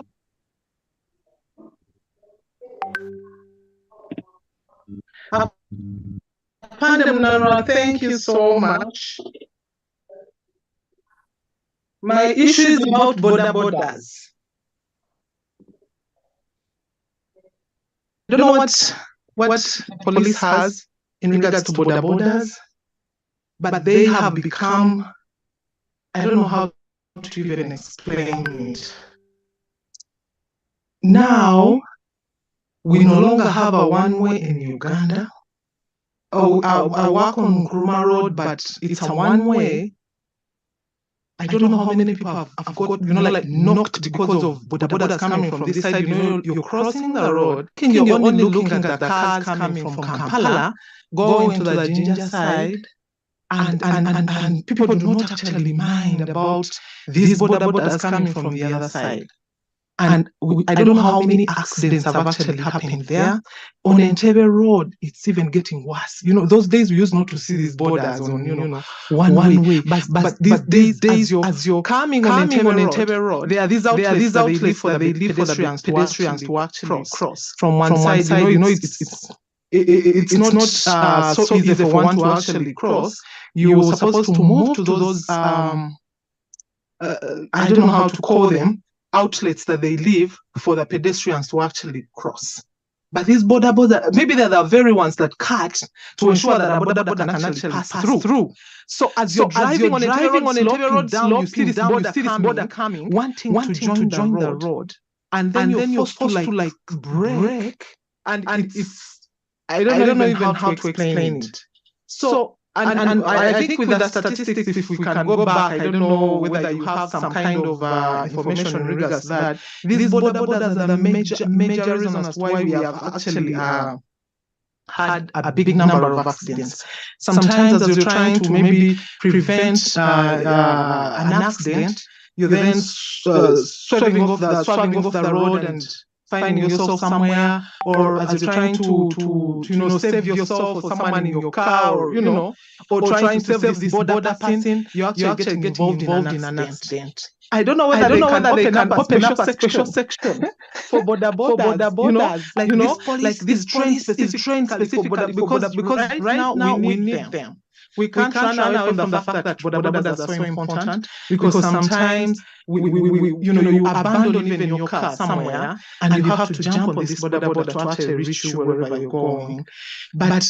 Pandem Nara, thank you so much. My issue is about borders. I don't know what police has in regards to borders, but they have become, I don't know how to even explain it. Now, we no longer have a one-way in Uganda. I work on Nkrumah Road, but it's a one-way. I don't know how many people have got, like knocked because of borders coming from this side. You're crossing the road, you're only looking at the cars coming from Kampala, going to the Ginger side, and people do not actually mind about these borders coming from the other side. And I don't know how many accidents have actually happened there. On Entebbe Road, it's even getting worse. Those days we used not to see these borders on, one way. But these days, as you're coming on Entebbe Road, there are these outlets that they leave for the pedestrians to actually cross from one side. It's not so easy for one to actually cross. You're supposed to move to those, I don't know how to call them, outlets that they leave for the pedestrians to actually cross. But these border, maybe they're the very ones that cut to ensure that a border can actually pass through. So as you're driving on Entebbe Road, you see this border coming, wanting to join the road. And then you're forced to like brake. And it's I don't know even how to explain it. So And I think with the statistics, if we can go back, I don't know whether you have some kind of information in regards to that. These borders are the major reason as to why we have actually had a big number of accidents. Sometimes as you're trying to maybe prevent an accident, you're then swerving off the road and finding yourself somewhere, or as you're trying to save yourself or someone in your car, or trying to save this border passing, you're actually getting involved in an accident. I don't know whether they can open up a special section for border borders. This police specifically for border, because right now we need them. We can't run away from the fact that border borders are so important, because sometimes you abandon even your car somewhere and you have to jump on this border to actually reach you wherever you're going. But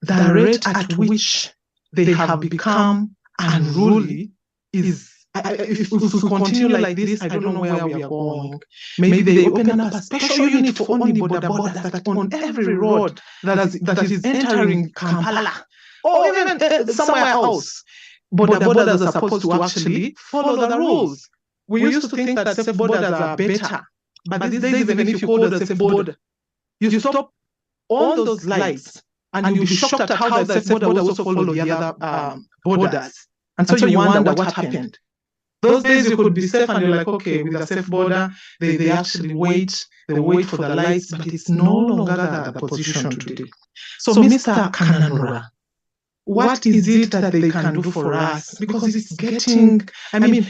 the rate at which they have become unruly is, if we continue like this, I don't know where we are going. Maybe they open up a special unit for only border borders, that on every road that is entering Kampala, or even somewhere else, border borders are supposed to actually follow the rules. We used to think that safe borders are better, but these days, even if you call it a safe border, you stop on those lights and you'll be shocked at how the safe border also follow the other borders. And so you wonder what happened. Those days you could be safe and you're like, okay, with a safe border, they actually wait for the lights, but it's no longer the position today. So Mr. Kananura, what is it that they can do for us? Because it's getting,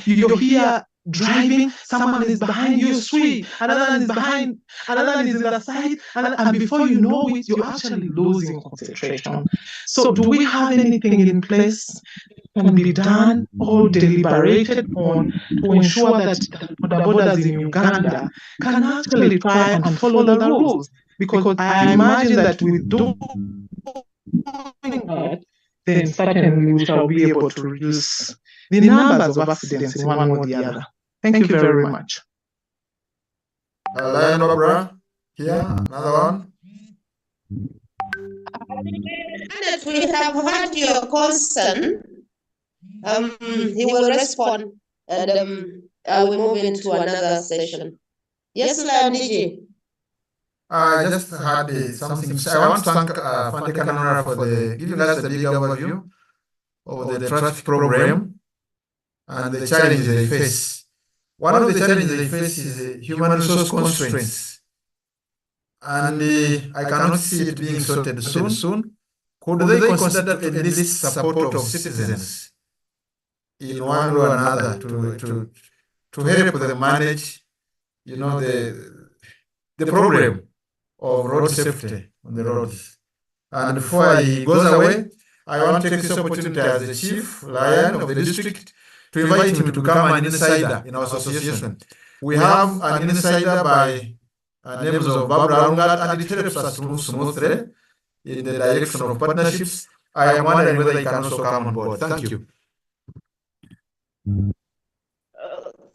you're here driving, someone is behind you, sweet, another one is behind, another one is in the side, and before you know it, you're actually losing concentration. So do we have anything in place that can be done or deliberated on to ensure that the borders in Uganda can actually try and follow the rules? Because I imagine that with doing that, then certainly we shall be able to reduce the numbers of accidents in one or the other. Thank you very much. Lion Barbara, here, another one. Annette, we have heard your concern. He will respond, and we move into another session. Yes, Lion DJ. I just had something. I want to thank Fande Kananura for giving us a big overview of the traffic program and the challenges they face. One of the challenges they face is human resource constraints. and I cannot see it being sorted soon. Could they consider to enlist support of citizens in one way or another to help them manage, the problem of road safety on the roads? And before he goes away, I want to take this opportunity as the chief lion of the district to invite him to become an insider in our association. We have an insider by names of Barbara Rungat, and it helps us to move smoothly in the direction of partnerships. I am wondering whether he can also come on board. Thank you.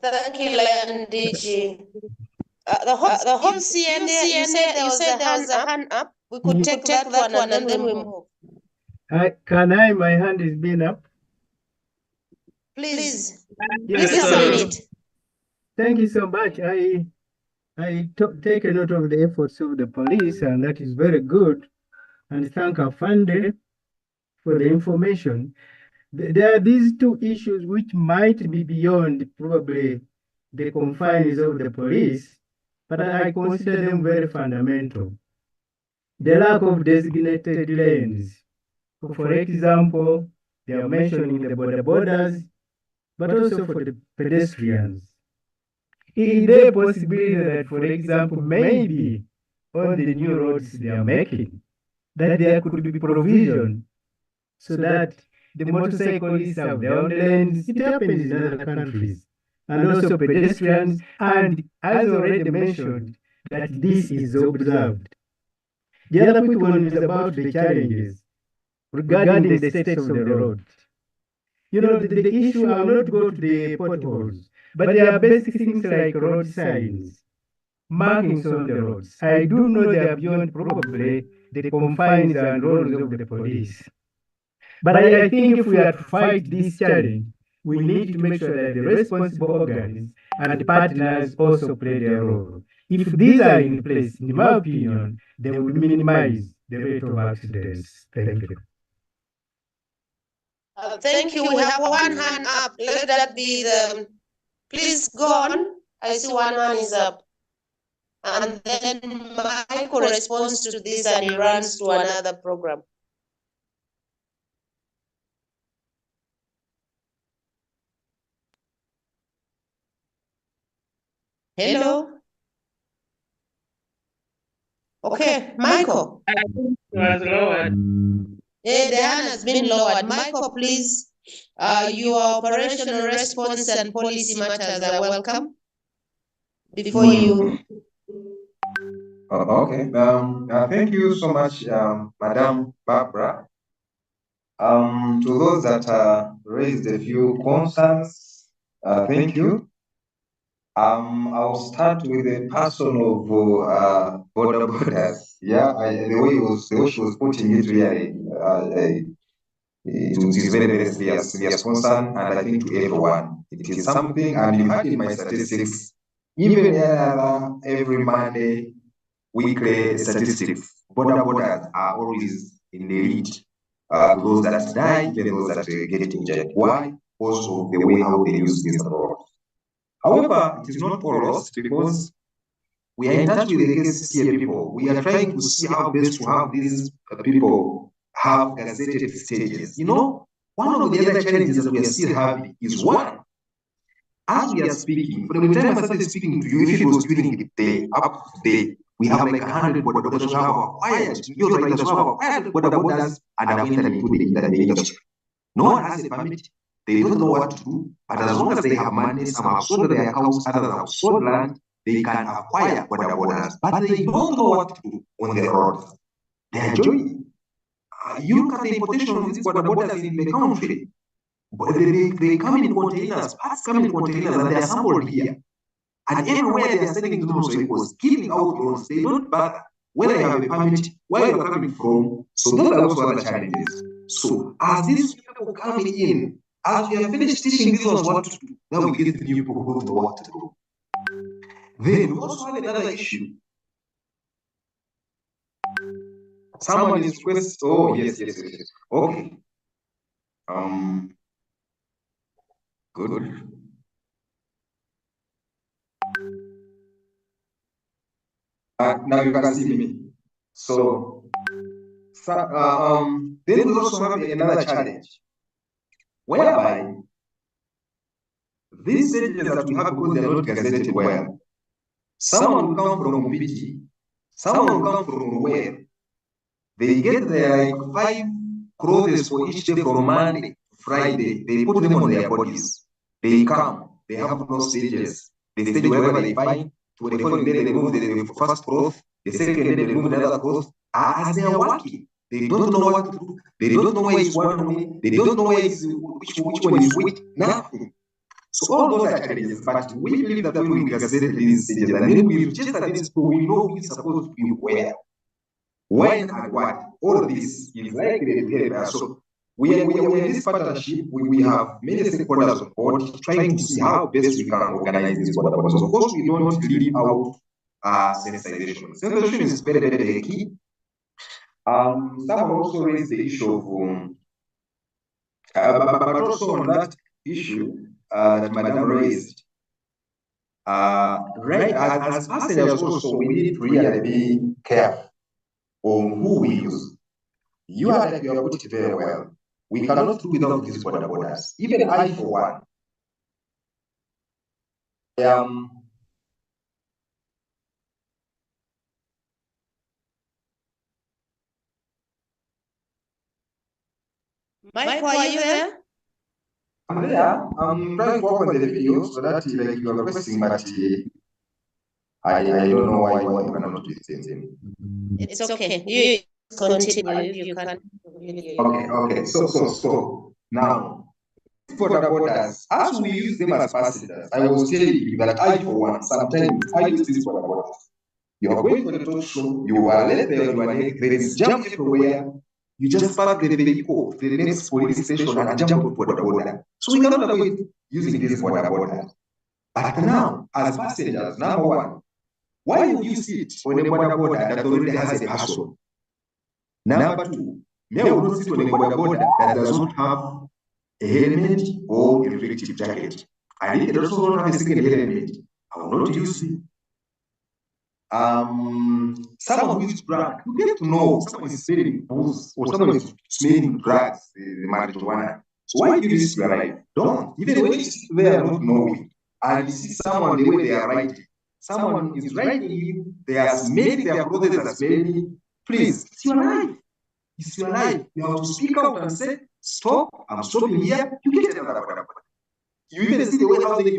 Thank you, Lion DG. The whole CNA, you said there was a hand up. We could take that one and then we move. My hand is being up. Please, Yes, please submit. Thank you so much. I take a note of the efforts of the police, and that is very good. And thank Afande for the information. There are these two issues which might be beyond probably the confines of the police, but I consider them very fundamental. The lack of designated lanes. For example, they are mentioning the borders, but also for the pedestrians. Is there a possibility that, for example, maybe on the new roads they are making, that there could be provision so that the motorcyclists have their own lanes? It happens in other countries. And also pedestrians, and as already mentioned, that this is observed. The other quick one is about the challenges regarding the states of the road. The issue, I will not go to the potholes, but there are basic things like road signs, markings on the roads. I do know they are beyond probably the confines and roles of the police. But I think if we are to fight this challenge, we need to make sure that the responsible organs and partners also play their role. If these are in place, in my opinion, they would minimize the rate of accidents. Thank you. Thank you. We have one hand up. Let that be the. Please go on. I see one man is up. And then Michael responds to this and he runs to another program. Hello. Okay, Michael. I think it was lowered. The hand has been lowered. Michael, please. Your operational response and policy matters are welcome. Before you. Okay. Thank you so much, Madam Barbara. To those that raised a few concerns, thank you. I'll start with the person of borders. Yeah, the way she was putting it really, it is very, very serious concern, and I think to everyone, it is something. And you had in my statistics, even every Monday, weekly statistics, borders are always in the lead. Those that die, even those that get injured. Why? Because of the way how they use this road. However, it is not all lost, because we are in touch with the KCCA people. We are trying to see how best to have these people have gazetted stages. One of the other challenges that we are still having is one. As we are speaking, from the time I started speaking to you, if it was during the day, up to today, we have like 100 borders who have acquired, you're right, who have acquired borders and have entered into the industry. No one has a permit. They don't know what to do, but as long as they have money, some have sold their cows, others have sold land, they can acquire borders, but they don't know what to do on the road. They are joining. You look at the importation of these borders in the country. They come in containers, parts come in containers, and they are sampled here. And everywhere they are sending them also equals, giving out loans. They don't bother whether you have a permit, where you are coming from. So those are also other challenges. So as these people come in, as we have finished teaching these ones what to do, now we get the new people who know what to do. Then we also have another issue. Someone is requesting. Oh, yes. Okay. Good. Now you can see me. So then we also have another challenge, whereby these stages that we have, because they are not gazetted well, someone will come from Mbiti, someone will come from where they get their like 5 clothes for each day from Monday to Friday. They put them on their bodies. They come. They have no stages. They stage wherever they find. To the following day, they remove the first cloth. The second day, they remove another cloth. As they are working, they don't know what to do. They don't know where is one. They don't know where is which one is which. Nothing. So all those are challenges. But we believe that when we gazette these stages and then we register these people, we know who is supposed to be where. When and what, all this is likely to help us. So we are in this partnership. We have many stakeholders on board trying to see how best we can organize this border borders. Of course, we don't leave out sensitization. Sensitization is very, very key. Someone also raised the issue of, but also on that issue that Madam raised, right, as passengers also, we need to really be careful on who we use. You are like you have put it very well. We cannot do without these border borders. Even I, for one, Michael, are you there? I'm there. I'm trying to open the video so that like you are requesting, but I don't know why you cannot do the same. It's okay. You continue if you can. Okay. So now, border borders, as we use them as passengers, I was telling you that I, for one, sometimes I use these border borders. You are going for the talk show, you are led there, you are late, there is jam everywhere. You just park the vehicle to the next police station and jump on border border. So we cannot avoid using this border border. But now, as passengers, number one, why would you sit on a border border that already has a person? Number two, may I not sit on a border border that does not have a helmet or a reflective jacket. And if it does not have a single helmet, I will not use it. Someone who is drunk, you get to know someone is smelling booze or someone is smelling drugs, the marijuana. So why do you risk your life? Don't. Even when you sit there not knowing and you see someone the way they are writing, someone is writing you, they are smelling their clothes are smelling. Please, it's your life. It's your life. You have to speak out and say, stop, I'm stopping here. You get another border. You even see the way how they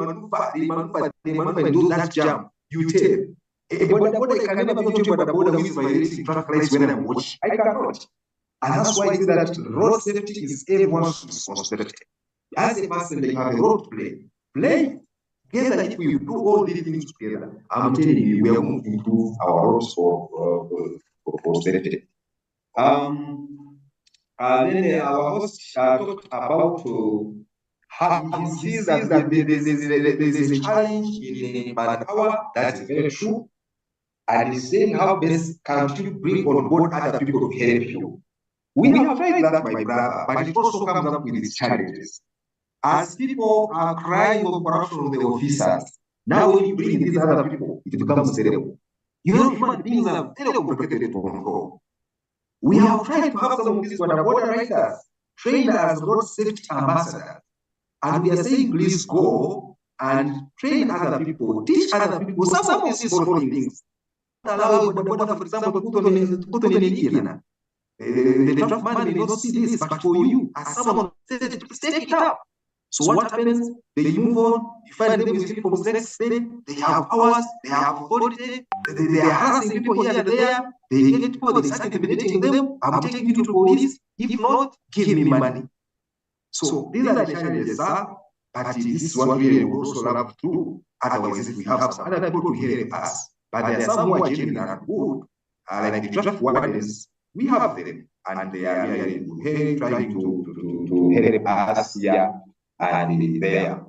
maneuver and do that jam. You tell. A border can never be a border with violating traffic lights when I'm watching. I cannot. And that's why I say that road safety is everyone's responsibility. As a person, they have a role to play. Play together. If we do all these things together, I'm telling you, we are going to improve our roads for safety. Then our host talked about how he sees that there's a challenge in manpower. That is very true. And he's saying how best can you bring on board other people to help you. We have tried that, my brother, but it also comes up with its challenges. As people are crying of corruption of the officers, now when you bring these other people, it becomes terrible. You know, human beings are very complicated to control. We have tried to have some of these border riders trained as road safety ambassadors. And we are saying, please go and train other people, teach other people some of these small things. Allow border, for example, to put on a the draft man may not see this, but for you, as someone said, take it up. So what happens? They move on, you find them with uniforms next day, they have hours, they have authority, they are harassing people here and there, they get people, they start intimidating them, I'm taking you to police, if not, give me money. So these are the challenges, sir, but this is what we also have to do. Otherwise, if we have some other people to help us, but there are some who are genuine and good, like the draft wardens, we have them, and they are really trying to help us here and there.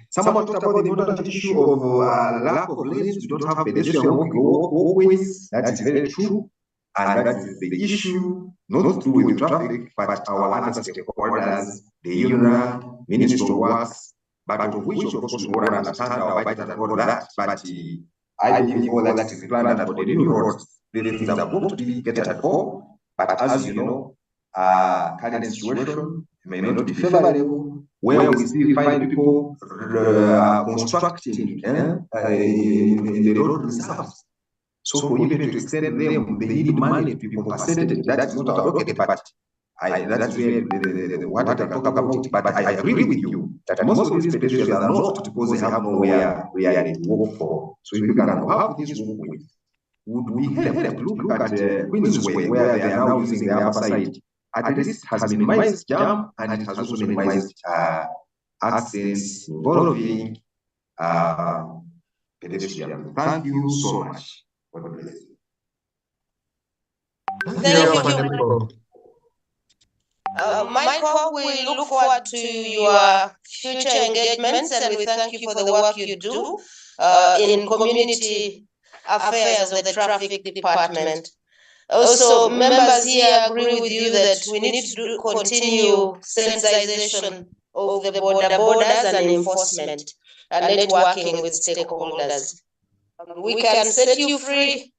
Someone talked about the important issue of lack of lanes. We don't have pedestrian walkways. That is very true. And that is the issue, not to do with traffic, but our other stakeholders, the UNRA, Ministry of Works, but of which, of course, we want to understand our budget and all that. But I believe all that is planned for the new roads. The things are going to be catered for, but as you know, current situation may not be favorable, where we still find people constructing in the road reserves. So for even to extend them, they need money to be compensated. That is not our rocket, but that's where what I can talk about. But I agree with you that most of these pedestrians are not because they have nowhere to walk for. So if you can have this walkway, would be helped. Look at Queensway, where they are now using the upper side. At least has minimized jam, and it has also minimized accidents involving pedestrians. Thank you so much. Thank you. Michael, we look forward to your future engagements, and we thank you for the work you do in community affairs of the traffic department. Also, members here agree with you that we need to continue sensitization of the borders and enforcement and networking with stakeholders. We can set you free.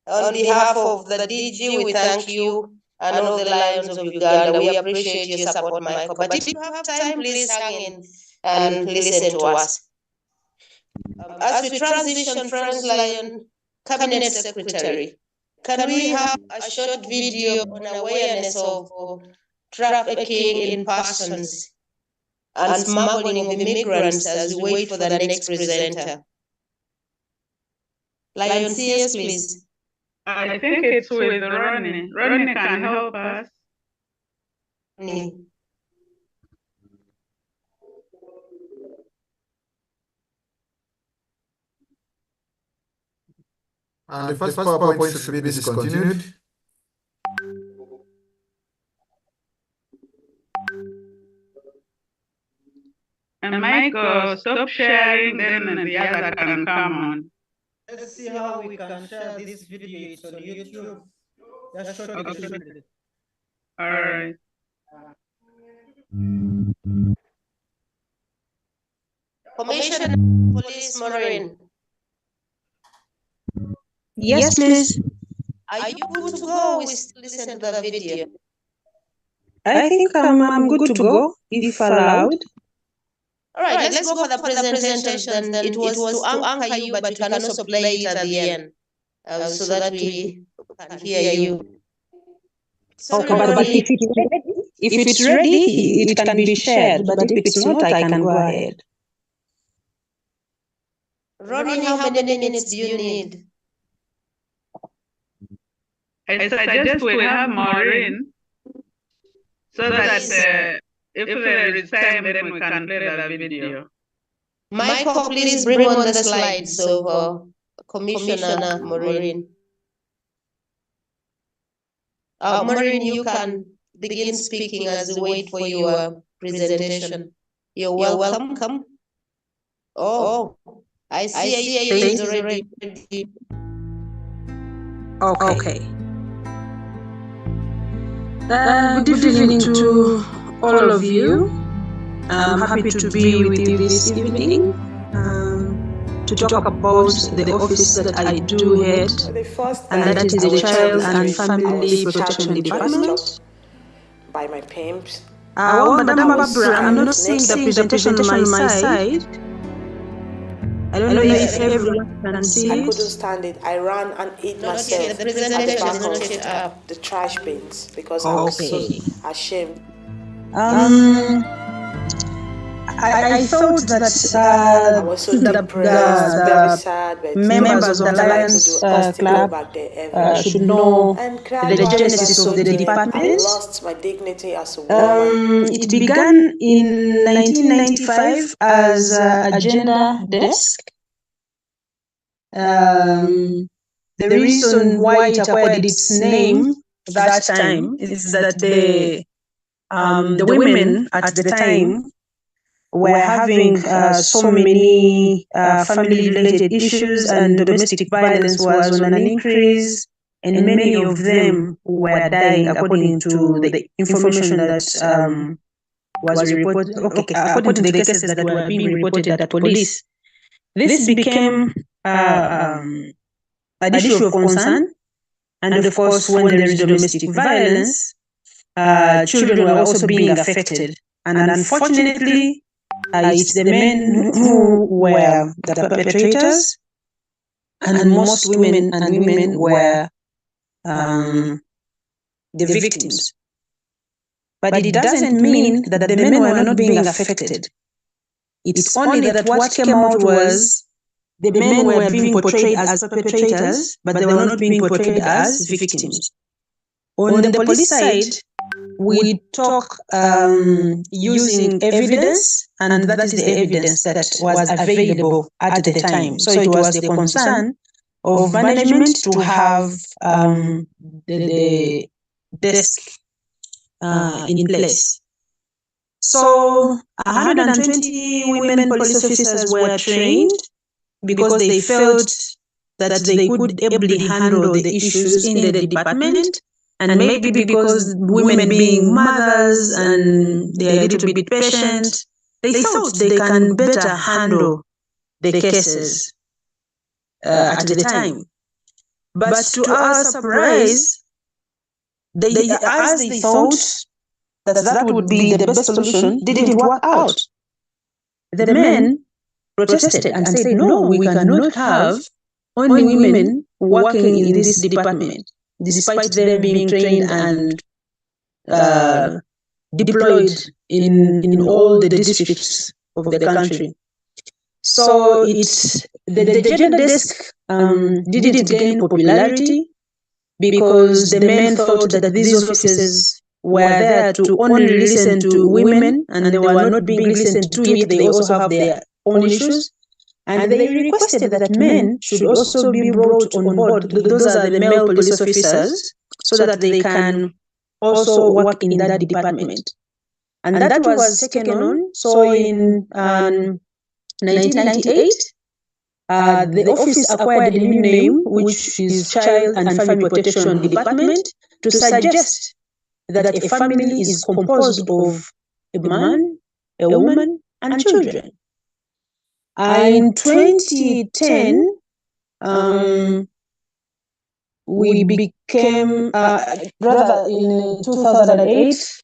On behalf of the DG, we thank you and all the Lions of Uganda. We appreciate your support, Michael. But if you have time, please hang in and listen to us. As we transition, Friends Lion Cabinet Secretary, can we have a short video on awareness of trafficking in persons and smuggling of immigrants as we wait for the next presenter? Lion CS, please. I think it's with Ronnie. Ronnie can help us. And the first PowerPoint should be discontinued. And Michael, stop sharing, then the other can come on. Let's see how we can share this video. It's on YouTube. Just show it. All right. Commissioner Police Maureen. Yes, please. Are you good to go? We still listen to the video. I think I'm good to go, if allowed. All right, let's go for the presentation. Then it was to anchor you, but you can also play it at the end so that we can hear you. So Okay, but if it's ready, it can be shared. But if it's not, I can go ahead. Ronnie, how many minutes do you need? I suggest we have Maureen so that if there is time, then we can play the video. Michael, please bring on the slides of Commissioner Maureen. Maureen, you can begin speaking as we wait for your presentation. You're welcome. Come. Oh, I see you already. Okay. Good evening to all of you. I'm happy to be with you this evening to talk about the office that I do head, and that is the Child and Family Protection Department. By my pimps. Madam Barbara, I'm not seeing the presentation on my side. I don't know if everyone can see I it. couldn't stand it. I ran and ate myself at the back of the trash bins because I was so ashamed. I thought that I was so depressed, very sad, but members of the Lions Club should know the genesis of the department. I lost my dignity as a woman. It began in 1995 as a gender desk. The reason why it acquired its name that time is that the women at the time were having so many family-related issues, and domestic violence was on an increase, and many of them were dying according to the information that was reported. According to the cases that were being reported at police. This became an issue of concern. And of course, when there is domestic violence, children were also being affected. And unfortunately, it's the men who were the perpetrators, and most women were the victims. But it doesn't mean that the men were not being affected. It's only that what came out was the men were being portrayed as perpetrators, but they were not being portrayed as victims. On the police side, we talk using evidence, and that is the evidence that was available at the time. So it was the concern of management to have the desk in place. So 120 women police officers were trained because they felt that they could ably handle the issues in the department, and maybe because women being mothers and they are a little bit patient, they thought they can better handle the cases at the time. But to our surprise, as they thought that would be the best solution, didn't work out. The men protested and said, no, we cannot have only women working in this department, despite them being trained and deployed in all the districts of the country. So the gender desk didn't gain popularity because the men thought that these officers were there to only listen to women, and they were not being listened to, yet they also have their own issues. And they requested that men should also be brought on board. Those are the male police officers, so that they can also work in that department. And that was taken on. So in 1998, the office acquired a new name, which is Child and Family Protection Department, to suggest that a family is composed of a man, a woman, and children. In 2010, we became, rather in 2008,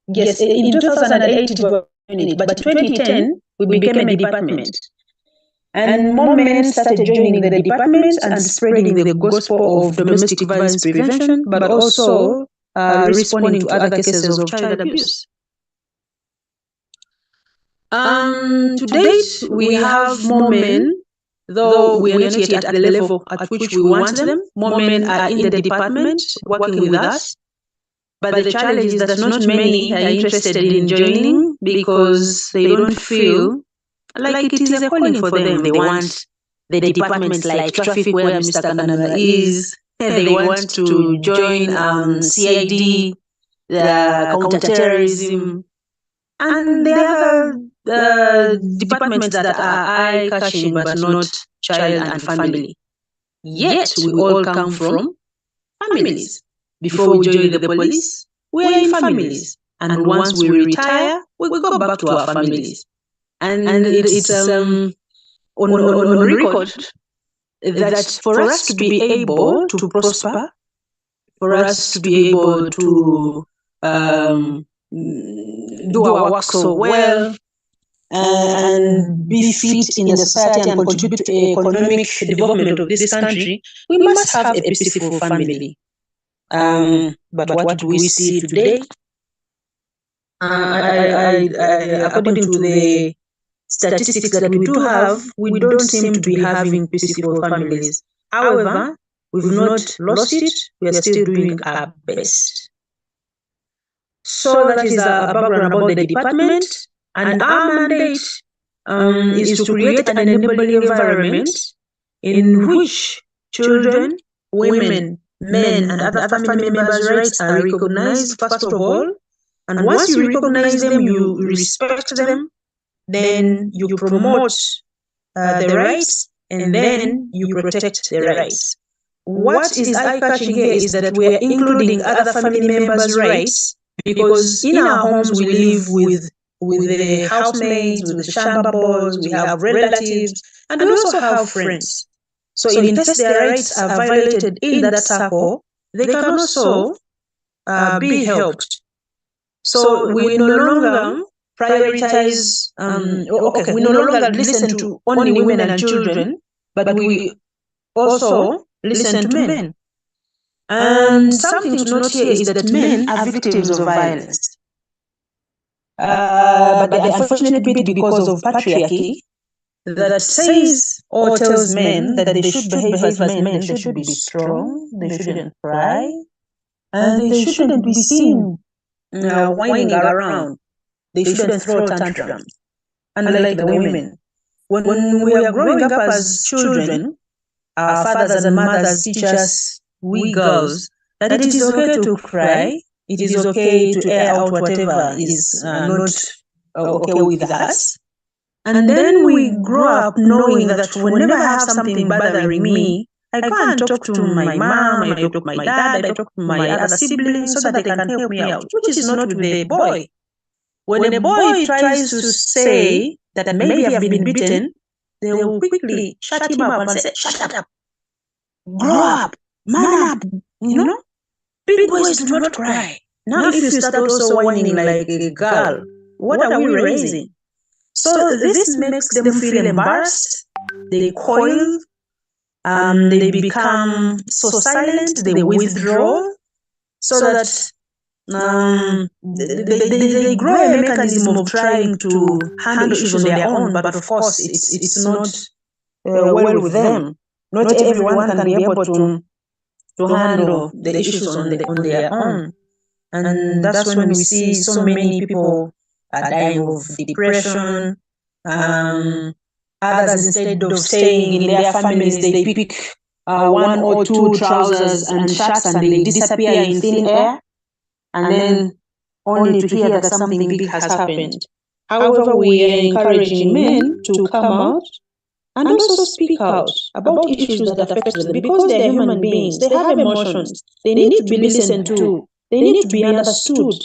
yes, in 2008 it was unit, but in 2010 we became a department. And more men started joining the department and spreading the gospel of domestic violence prevention, but also responding to other cases of child abuse. To date, we have more men, though we are not yet at the level at which we want them. More men are in the department working with us. But the challenge is that not many are interested in joining because they don't feel like it is a calling for them. They want the departments like traffic, where Mr. Kananura is. They want to join CID, the counterterrorism, and the other departments that are eye-catching but not child and family. Yet we all come from families. Before we join the police, we are in families. And once we retire, we go back to our families. And it's on record that for us to be able to prosper, for us to be able to do our work so well, and be fit in the society and contribute to the economic development of this country, we must have a peaceful family. But what do we see today? According to the statistics that we do have, we don't seem to be having peaceful families. However, we've not lost it. We are still doing our best. So that is a background about the department, and our mandate is to create an enabling environment in which children, women, men, and other family members' rights are recognized, first of all. And once you recognize them, you respect them, then you promote the rights, and then you protect the rights. What is eye-catching here is that we are including other family members' rights, because in our homes we live with with the housemaids, with the shamba boys, we have relatives, and we also have friends. So in case their rights are violated in that circle, they can also be helped. So we no longer prioritize, we no longer listen to only women and children, but we also listen to men. And something to note here is that men are victims of violence. But the unfortunate bit, because of patriarchy, that says or tells men that they should behave as men, they should be strong, they shouldn't cry, and they shouldn't be seen whining around. They shouldn't throw tantrums, unlike the women. When we are growing up as children, our fathers and mothers teach us, we girls, that it is okay to cry, it is okay to air out whatever is not okay with us. And then we grow up knowing that whenever I have something bothering me, I go and talk to my mom, I talk to my dad, I talk to my other siblings so that they can help me out, which is not with the boy. When a boy tries to say that maybe I've been beaten, they will quickly shut him up and say, shut up, grow up, man up, Big boys do not cry. Now if you start also whining like a girl, what are we raising? So this makes them feel embarrassed, they coil, they become so silent, they withdraw, so that they grow a mechanism of trying to handle issues on their own, but of course it's not well with them. Not everyone can be able to handle the issues on their own. And that's when we see so many people are dying of depression. Others, instead of staying in their families, they pick one or two trousers and shirts and they disappear in thin air, and then only to hear that something big has happened. However, we are encouraging men to come out and also speak out about issues that affect them, because they are human beings. They have emotions. They need to be listened to. They need to be understood,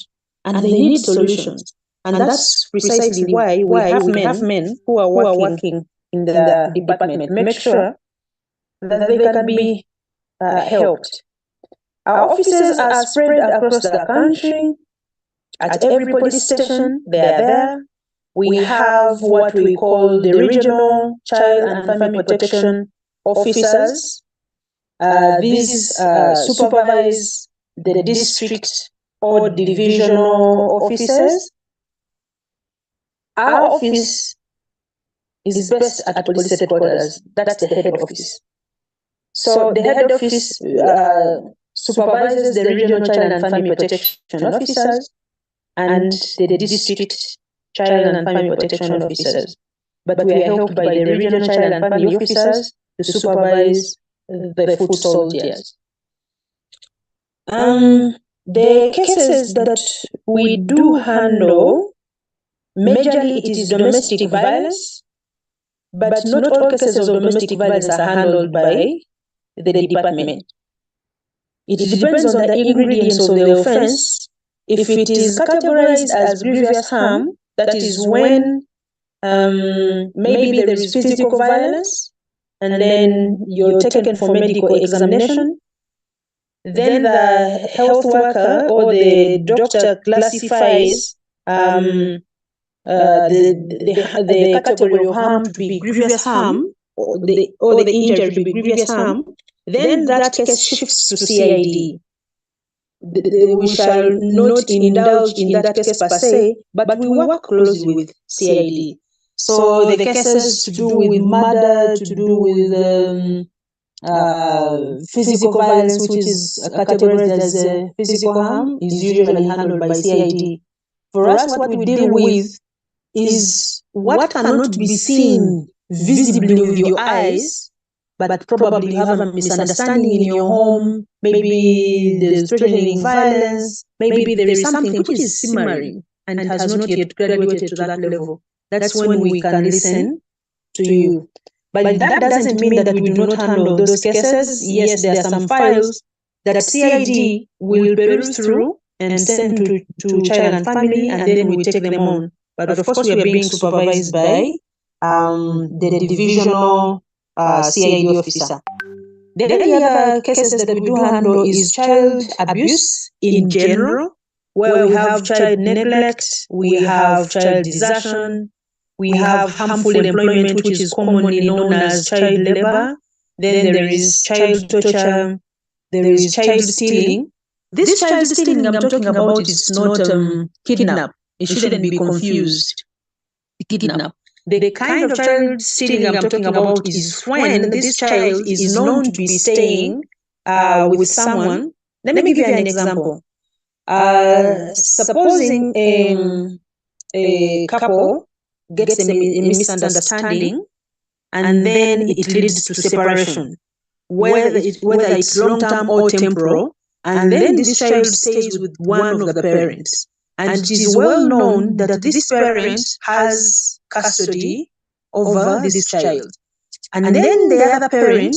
and they need solutions. And that's precisely why we have men who are working in the department. Make sure that they can be helped. Our offices are spread across the country. At every police station, they are there. We have what we call the regional child and family protection officers. These supervise the district or divisional officers. Our office is based at police headquarters. That's the head office. So the head office supervises the regional child and family protection officers and the district child and family protection officers. But we are helped by the regional child and family officers to supervise the foot soldiers. The cases that we do handle, majorly it is domestic violence, but not all cases of domestic violence are handled by the department. It depends on the ingredients of the offense. If it is categorized as grievous harm, that is when maybe there is physical violence, and then you're taken for medical examination. Then the health worker or the doctor classifies the category of harm to be grievous harm, or the injury to be grievous harm. Then that case shifts to CID. We shall not indulge in that case per se, but we work closely with CID. So the cases to do with murder, to do with physical violence, which is categorized as physical harm, is usually handled by CID. For us, what we deal with is what cannot be seen visibly with your eyes, but probably you have a misunderstanding in your home, maybe there's threatening violence, maybe there is something which is simmering and has not yet graduated to that level. That's when we can listen to you. But that doesn't mean that we do not handle those cases. Yes, there are some files that CID will peruse through and send to child and family, and then we take them on. but of course we are being supervised by the divisional CID officer. Then the other cases that we do handle is child abuse in general, where we have child neglect, we have child desertion, we have harmful employment, which is commonly known as child labor. Then there is child torture, there is child stealing. This child stealing I'm talking about is not kidnap. It shouldn't be confused. Kidnap. The kind of child stealing I'm talking about is when this child is known to be staying with someone. Let me give you an example. Supposing a couple gets a misunderstanding and then it leads to separation, whether it's long-term or temporal, and then this child stays with one of the parents. And it is well known that this parent has custody over this child. And then the other parent,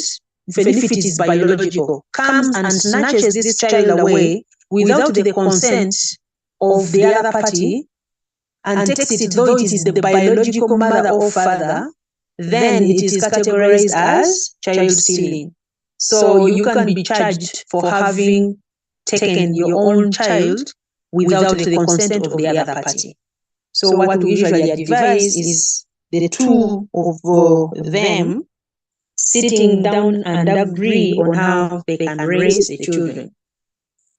even if it is biological, comes and snatches this child away without the consent of the other party and takes it, though it is the biological mother or father, then it is categorized as child stealing. So you can be charged for having taken your own child without the consent of the other party. So what we usually advise is the two of them sitting down and agree on how they can raise the children.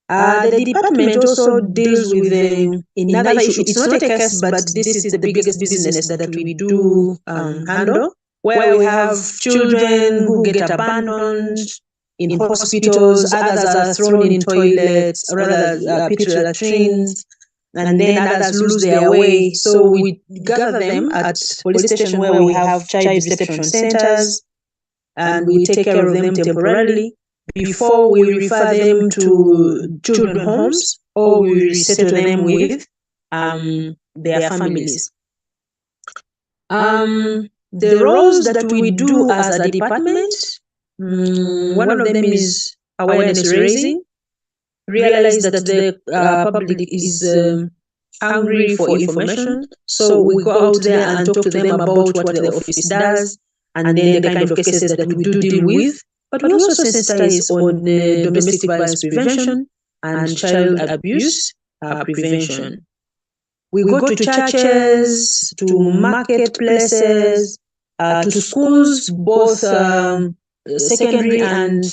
The department also deals with another issue. It's not a case, but this is the biggest business that we do handle, where we have children who get abandoned in hospitals, others are thrown in toilets, or rather pit latrines, and then others lose their way. So we gather them at police station where we have child reception centers, and we take care of them temporarily before we refer them to children homes or we resettle them with their families. The roles that we do as a department, one of them is awareness raising. Realize that the public is hungry for information, so we go out there and talk to them about what the office does and then the kind of cases that we do deal with. But we also sensitize on domestic violence prevention and child abuse prevention. We go to churches, to marketplaces, to schools, both secondary and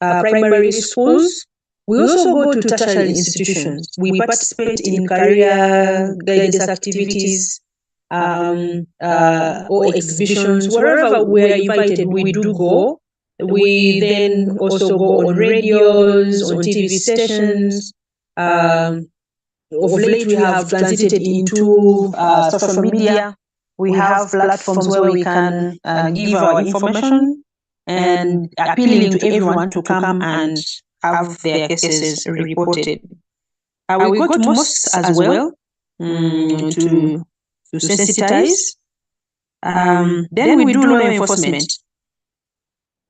primary schools. We also go to tertiary institutions. We participate in career guidance activities or exhibitions. Wherever we are invited, we do go. We then also go on radios, on TV stations. Of late, we have transited into social media. We have platforms where we can give our information and appealing to everyone to come and have their cases reported. We go to mosques as well to sensitize. Then we do law enforcement.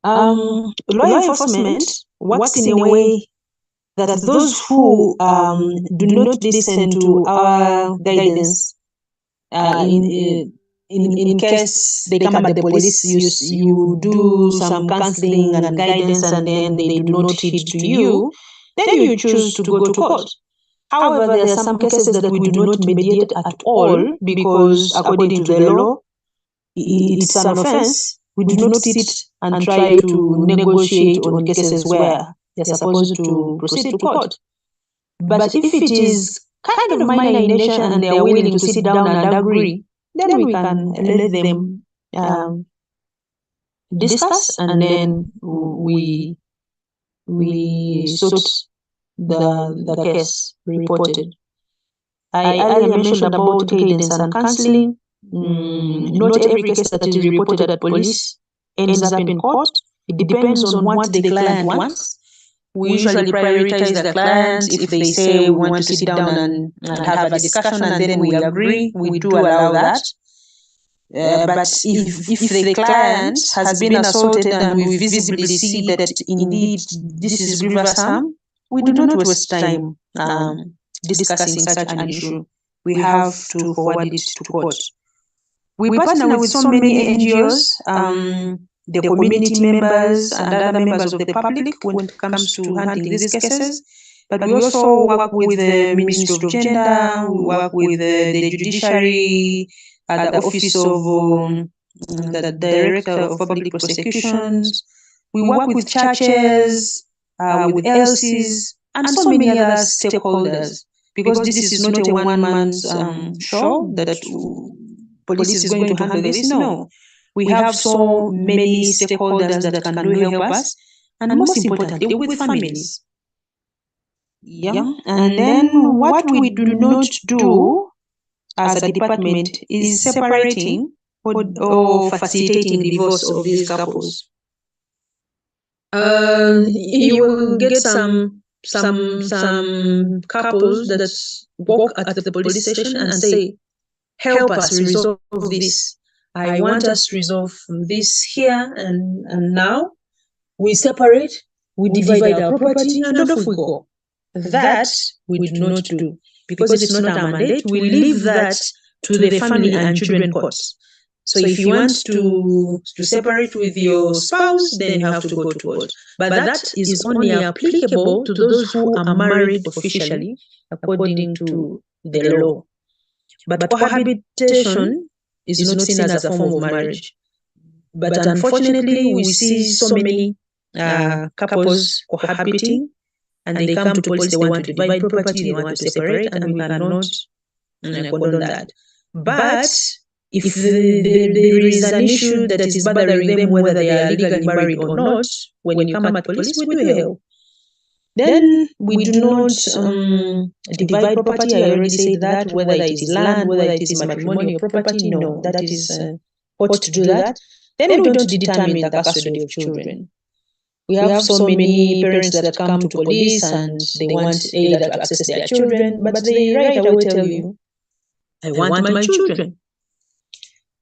Law enforcement works in a way that those who do not listen to our guidance, in case they come at the police, you do some counseling and guidance and then they do not heed to you, then you choose to go to court. However, there are some cases that we do not mediate at all because according to the law, it's an offense. We do not sit and try to negotiate on cases where they're supposed to proceed to court. But if it is kind of minor in nature and they are willing to sit down and agree, then we can let them discuss and then we sort the case reported. I earlier mentioned about guidance and counseling. Not every case that is reported at police ends up in court. It depends on what the client wants. We usually prioritize the client. If they say we want to sit down and have a discussion and then we agree, we do allow that. But if the client has been assaulted and we visibly see that indeed this is grievous harm, we do not waste time discussing such an issue. we have to forward it to court. We partner with so many NGOs, the community members and other members of the public when it comes to handling these cases. But we also work with the Ministry of Gender, we work with the Judiciary, the Office of the Director of Public Prosecutions. We work with churches, with LCs, and so many other stakeholders, because this is not a one-man's show that police is going to handle this. No, we have so many stakeholders that can really help us, and most importantly, with families. Yeah, and then what we do not do as a department is separating or facilitating divorce of these couples. You will get some couples that walk at the police station and say, help us resolve this. I want us to resolve this here and now. We separate, we divide our property, and off we go. That we do not do, because it's not our mandate. We leave that to the family and children courts. So if you want to separate with your spouse, then you have to go to court. But that is only applicable to those who are married officially according to the law. But cohabitation is not seen as a form of marriage. But unfortunately, we see so many couples cohabiting, and they come to police, they want to divide property, they want to separate, and we cannot condone that. But if there is an issue that is bothering them, whether they are legally married or not, when you come at police, we do help. Then we do not divide property. I already said that, whether it is land, whether it is matrimonial property, no, that is court to do that. Then we don't determine the custody of children. We have so many parents that come to police and they want either to access their children, but they right away tell you, I want my children.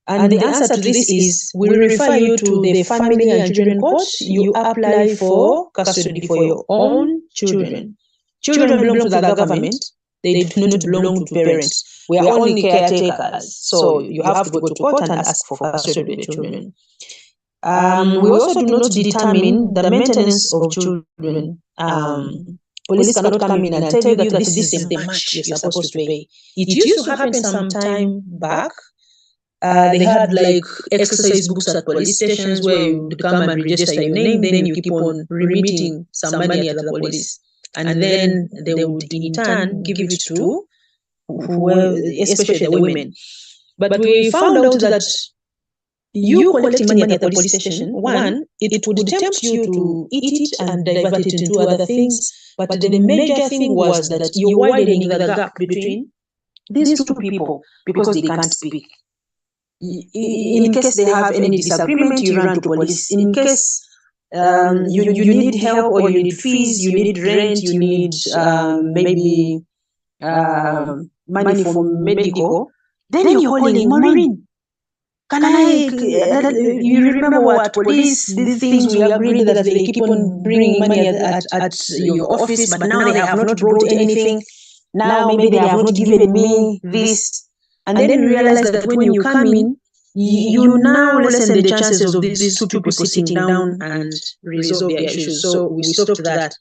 And the answer to this is, we refer you to the Family and Children Court. You apply for custody for your own children. Children belong to the government. They do not belong to parents. We are only caretakers. So you have to go to court and ask for custody of your children. We also do not determine the maintenance of children. Police cannot come in and tell you that this is the much you're supposed to pay. It used to happen some time back. They had like exercise books at police stations where you come and register your name, then you keep on remitting some money at the police. And then they would in turn give it to whoever, especially the women. But we found out that you collecting money at the police station, one, it would tempt you to eat it and divert it into other things. But the major thing was that you're widening the gap between these two people because they can't speak. In case they have any disagreement, you run to police. In case you need help or you need fees, you need rent, you need maybe money for medical, then you're calling Maureen. You remember what police, these things we agreed that they keep on bringing money at your office, but now they have not brought anything. Now maybe they have not given me this. And then you realize that when you come in, you now lessen the chances of these two people sitting down and resolve their issues. So we stopped that.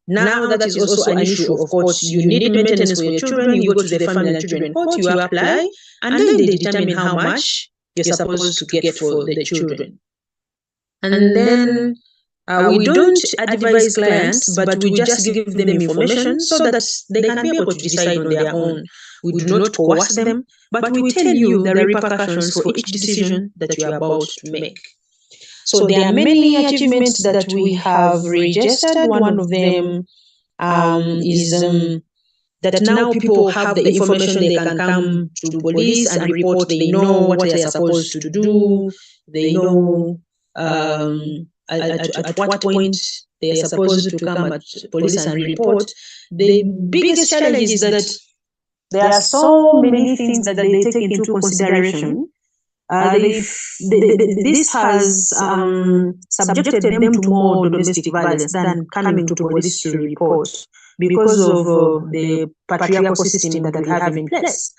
Now that is also an issue of course. You need maintenance for your children, you go to the Family and Children Court, you apply, and then they determine how much you're supposed to get for the children. And then we don't advise clients, but we just give them information so that they can be able to decide on their own. We do not coerce them, but we tell you the repercussions for each decision that you are about to make. So there are many achievements that we have registered. One of them is that now people have the information, they can come to police and report, they know what they are supposed to do, they know at what point they are supposed to come at police and report. The biggest challenge is that there are so many things that they take into consideration. This has subjected them to more domestic violence than coming to police to report. because of the patriarchal system that we have in place.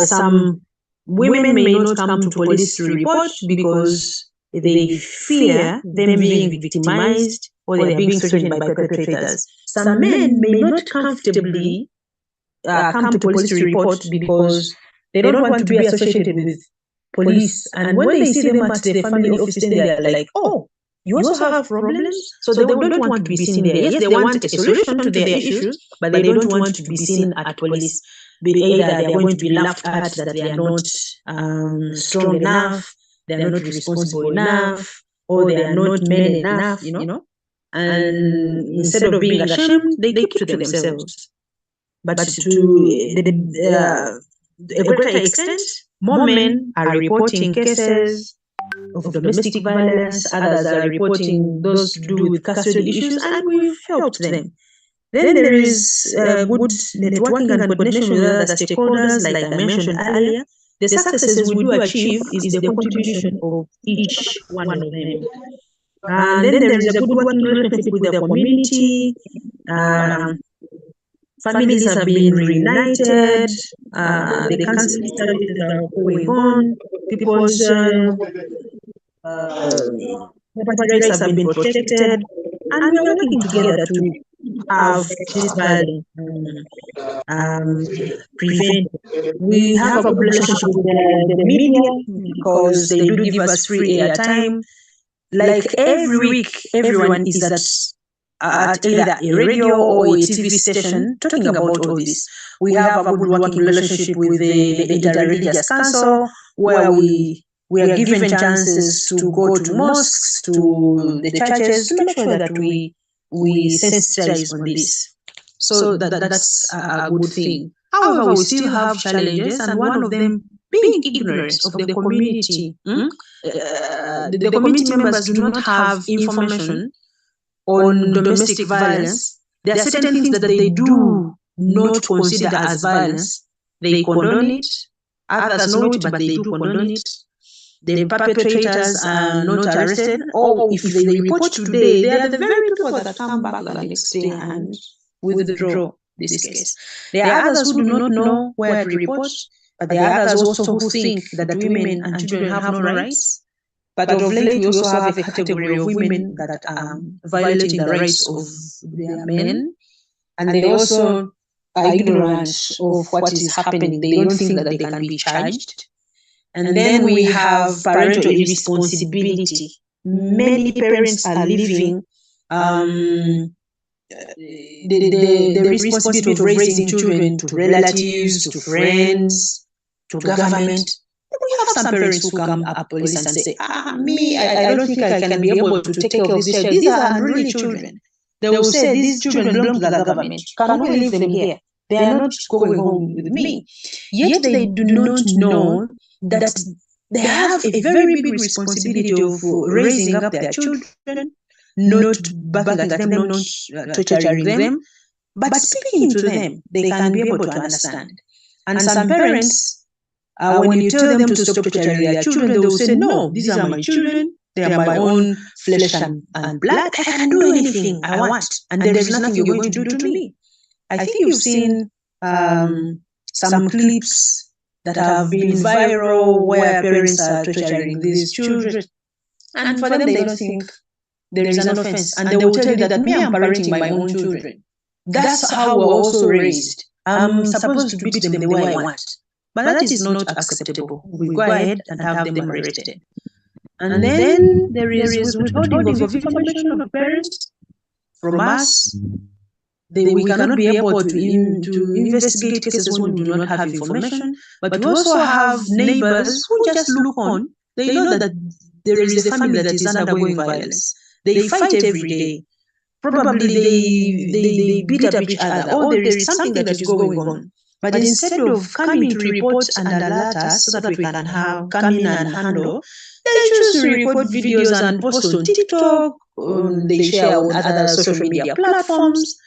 Some women may not come to police to report because they fear them being victimized or they are being threatened by perpetrators. Some men may not comfortably come to police to report because they don't want to be associated with police. And when they see them at the family office, then they are like, oh, you also have problems? So they don't want to be seen there. Yes, they want a solution to their issues, but they don't want to be seen at police. Either they are going to be laughed at that they are not strong enough, they are not responsible enough, or they are not men enough, And instead of being ashamed, they keep to themselves. But to a greater extent, more men are reporting cases of domestic violence, others are reporting those to do with custody issues, and we've helped them. Then there is good networking and coordination with other stakeholders, like I mentioned earlier. The successes we do achieve is the contribution of each one of them. And then there is a good working relationship with the community. Families have been reunited. The counseling services are going on. People's property rights have been protected, and we are working together to have this violence prevented. We have a good relationship with the media because they do give us free airtime. Like every week, everyone is at either a radio or a TV station talking about all this. We have a good working relationship with the Interreligious Council, where we are given chances to go to mosques, to the churches, to make sure that we sensitize on this. So that's a good thing. However, we still have challenges, and one of them being ignorance of the community. The community members do not have information on domestic violence. There are certain things that they do not consider as violence. They condone it. Others know it, but they do condone it. The perpetrators are not arrested, or if they report today, they are the very people that come back the next day and withdraw this case. There are others who do not know where to report, but there are others also who think that women and children have no rights. But of late, we also have a category of women that are violating the rights of their men, and they also are ignorant of what is happening. They don't think that they can be charged. And then we have parental irresponsibility. Many parents are leaving the responsibility of raising children to relatives, to friends, to government. We have some parents who come up police and say, me, I don't think I can be able to take care of this child. These are unruly children. They will say, these children belong to the government. Can we leave them here? They are not going home with me. Yet they do not know that they have a very big responsibility of raising up their children, not backing at them, not torturing them, but speaking to them. They can be able to understand. And some parents, when you tell them to stop torturing their children, they will say, no, these are my children. They are my own flesh and blood. I can do anything I want. And there is nothing you're going to do to me. I think you've seen some clips that have been viral where parents are torturing these children. And for them, they don't think there is an offense. And they will tell you that me, I'm parenting my own children. That's how we're also raised. I'm supposed to beat them the way I want. But that is not acceptable. We go ahead and have them arrested. And then there is withholding of information of parents from us. We cannot be able to investigate cases when we do not have information. But we also have neighbors who just look on. They know that there is a family that is undergoing violence. They fight every day. Probably they beat up each other, or there is something that is going on. But instead of coming to report and alert us so that we can come in and handle, they choose to record videos and post on TikTok, they share on other social media platforms,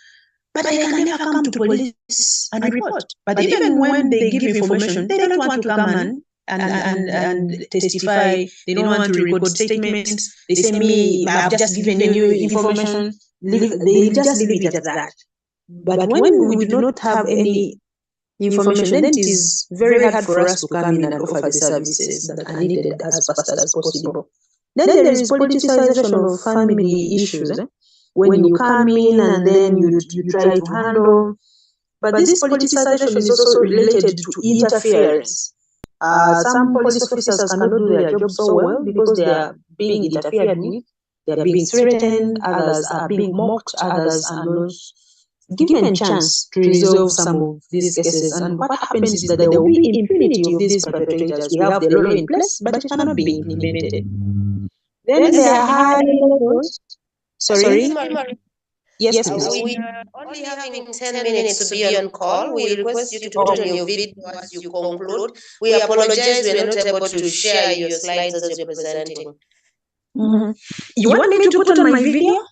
but they can never come to police and report. But even when they give information, they don't want to come and testify. They don't want to record statements. They say, me, I've just given you information. They just leave it at that. But when we do not have any information, then it is very hard for us to come in and offer the services that are needed as fast as possible. Then there is politicization of family issues. When you come in and then you try to handle. But this politicization is also related to interference. Some police officers cannot do their job so well because they are being interfered with, they are being threatened, others are being mocked, others are not given chance to resolve some of these cases. And what happens is that there will be impunity of these perpetrators. We have the law in place, but it cannot be implemented. Then there are high levels. Sorry? Yes, please. We are only having 10 minutes to be on call. We request you to put on your video as you conclude. We apologize we are not able to share your slides as you're presenting. You want me to put on my video?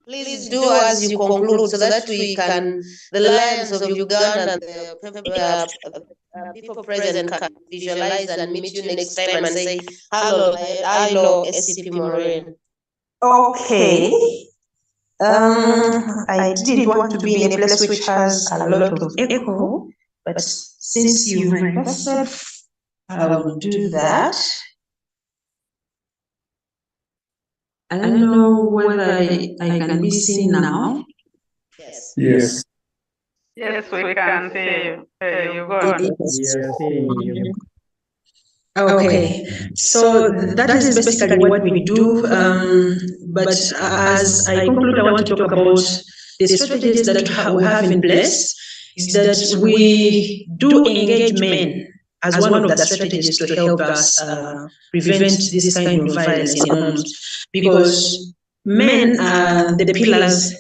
Please do as you conclude so that we can, the lions of Uganda and the people present can visualize and meet you next time and say, hello, SCP Maureen. Okay. I didn't want to be in a place which has a lot of echo, but since you requested, I will do that. I don't know whether I can be seen now. Yes. Yes. Yes, we can see you. You go on. We are seeing you. Okay, so that is basically what we do. But as I conclude, I want to talk about the strategies that we have in place. Is that we do engage men as one of the strategies to help us prevent this kind of violence in homes, because men are the pillars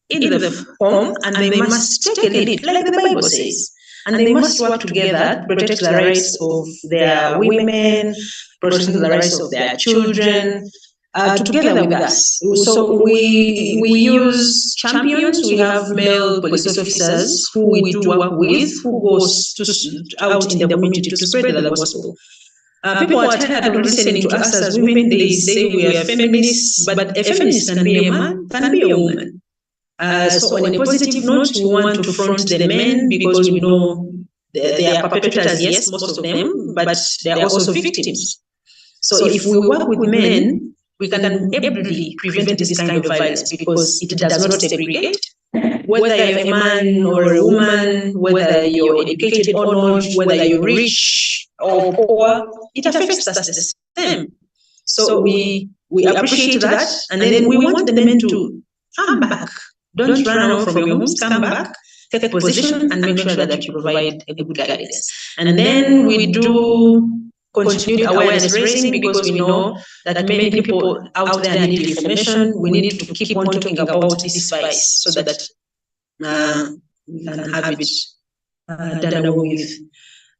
in the home and they must take a lead, like the Bible says. And they must work together to protect the rights of their women, protect the rights of their children, together with us. So we use champions. We have male police officers who we do work with, who goes out in the community to spread the gospel. People are tired of listening to us as women. They say we are feminists, but a feminist can be a man, can be a woman. So on a positive note, we want to front the men because we know they are perpetrators, yes, most of them, but they are also victims. So if we work with men, we can ably prevent this kind of violence because it does not segregate. Whether you're a man or a woman, whether you're educated or not, whether you're rich or poor, it affects us the same. So we appreciate that, and then we want the men to come back. Don't run out from your homes, come back, take position, and make sure that you provide a good guidance. And then we do continued awareness raising because we know that many people out there need information. We need to keep on talking about this vice so that we can have it done away with.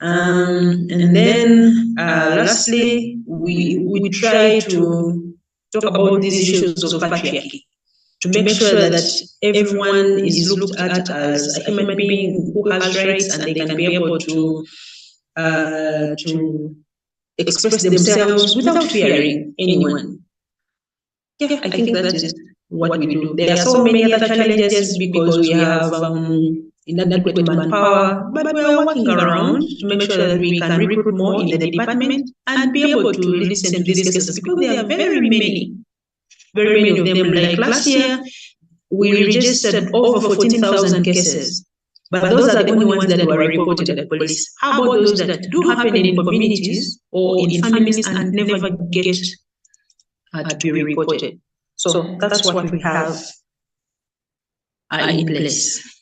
And then lastly, we try to talk about these issues of patriarchy, to make sure that everyone is looked at as a human being who has rights and they can be able to express themselves without fearing anyone. Yeah, I think that is what we do. There are so many other challenges because we have inadequate manpower, but we are working around to make sure that we can recruit more in the department and be able to listen to these cases because there are very many of them. Like last year, we registered over 14,000 cases, but those are the only ones that were reported at the police. How about those that do happen in communities or in families and never get to be reported? So that's what we have in place.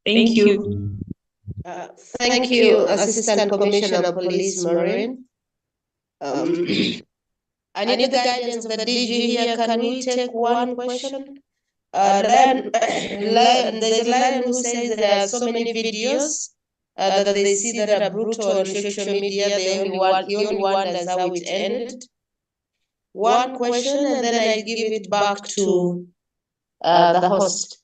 Thank you. Thank you, Assistant Commissioner of Police Maureen. I need the guidance of the DG here. Can we take one question? There's a lion who says there are so many videos that they see that are brutal on social media. He only wonders how it ended. One question, and then I give it back to the host.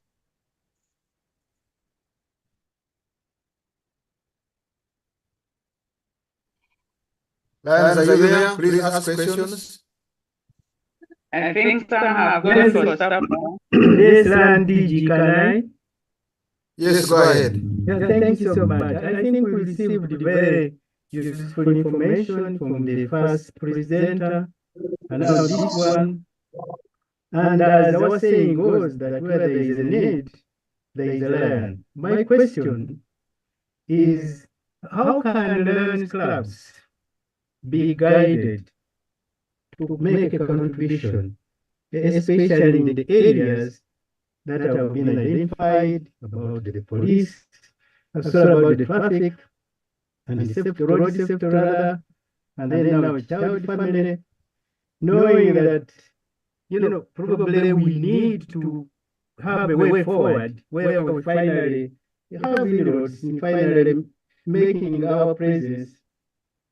Lions, are you there? Please ask questions. I think some have gone for supper. Yes, Lion DG, can I? Yes, go ahead. Yeah, thank you so much. I think we received very useful information from the first presenter, and now this one. And as our saying goes, that where there is a need, there is a lion. My question is, how can Lions clubs be guided to make a contribution, especially in the areas that have been identified about the police, also about the traffic and the safety, road safety rather, and then now child family, knowing that, probably we need to have a way forward where we finally have inroads in finally making our presence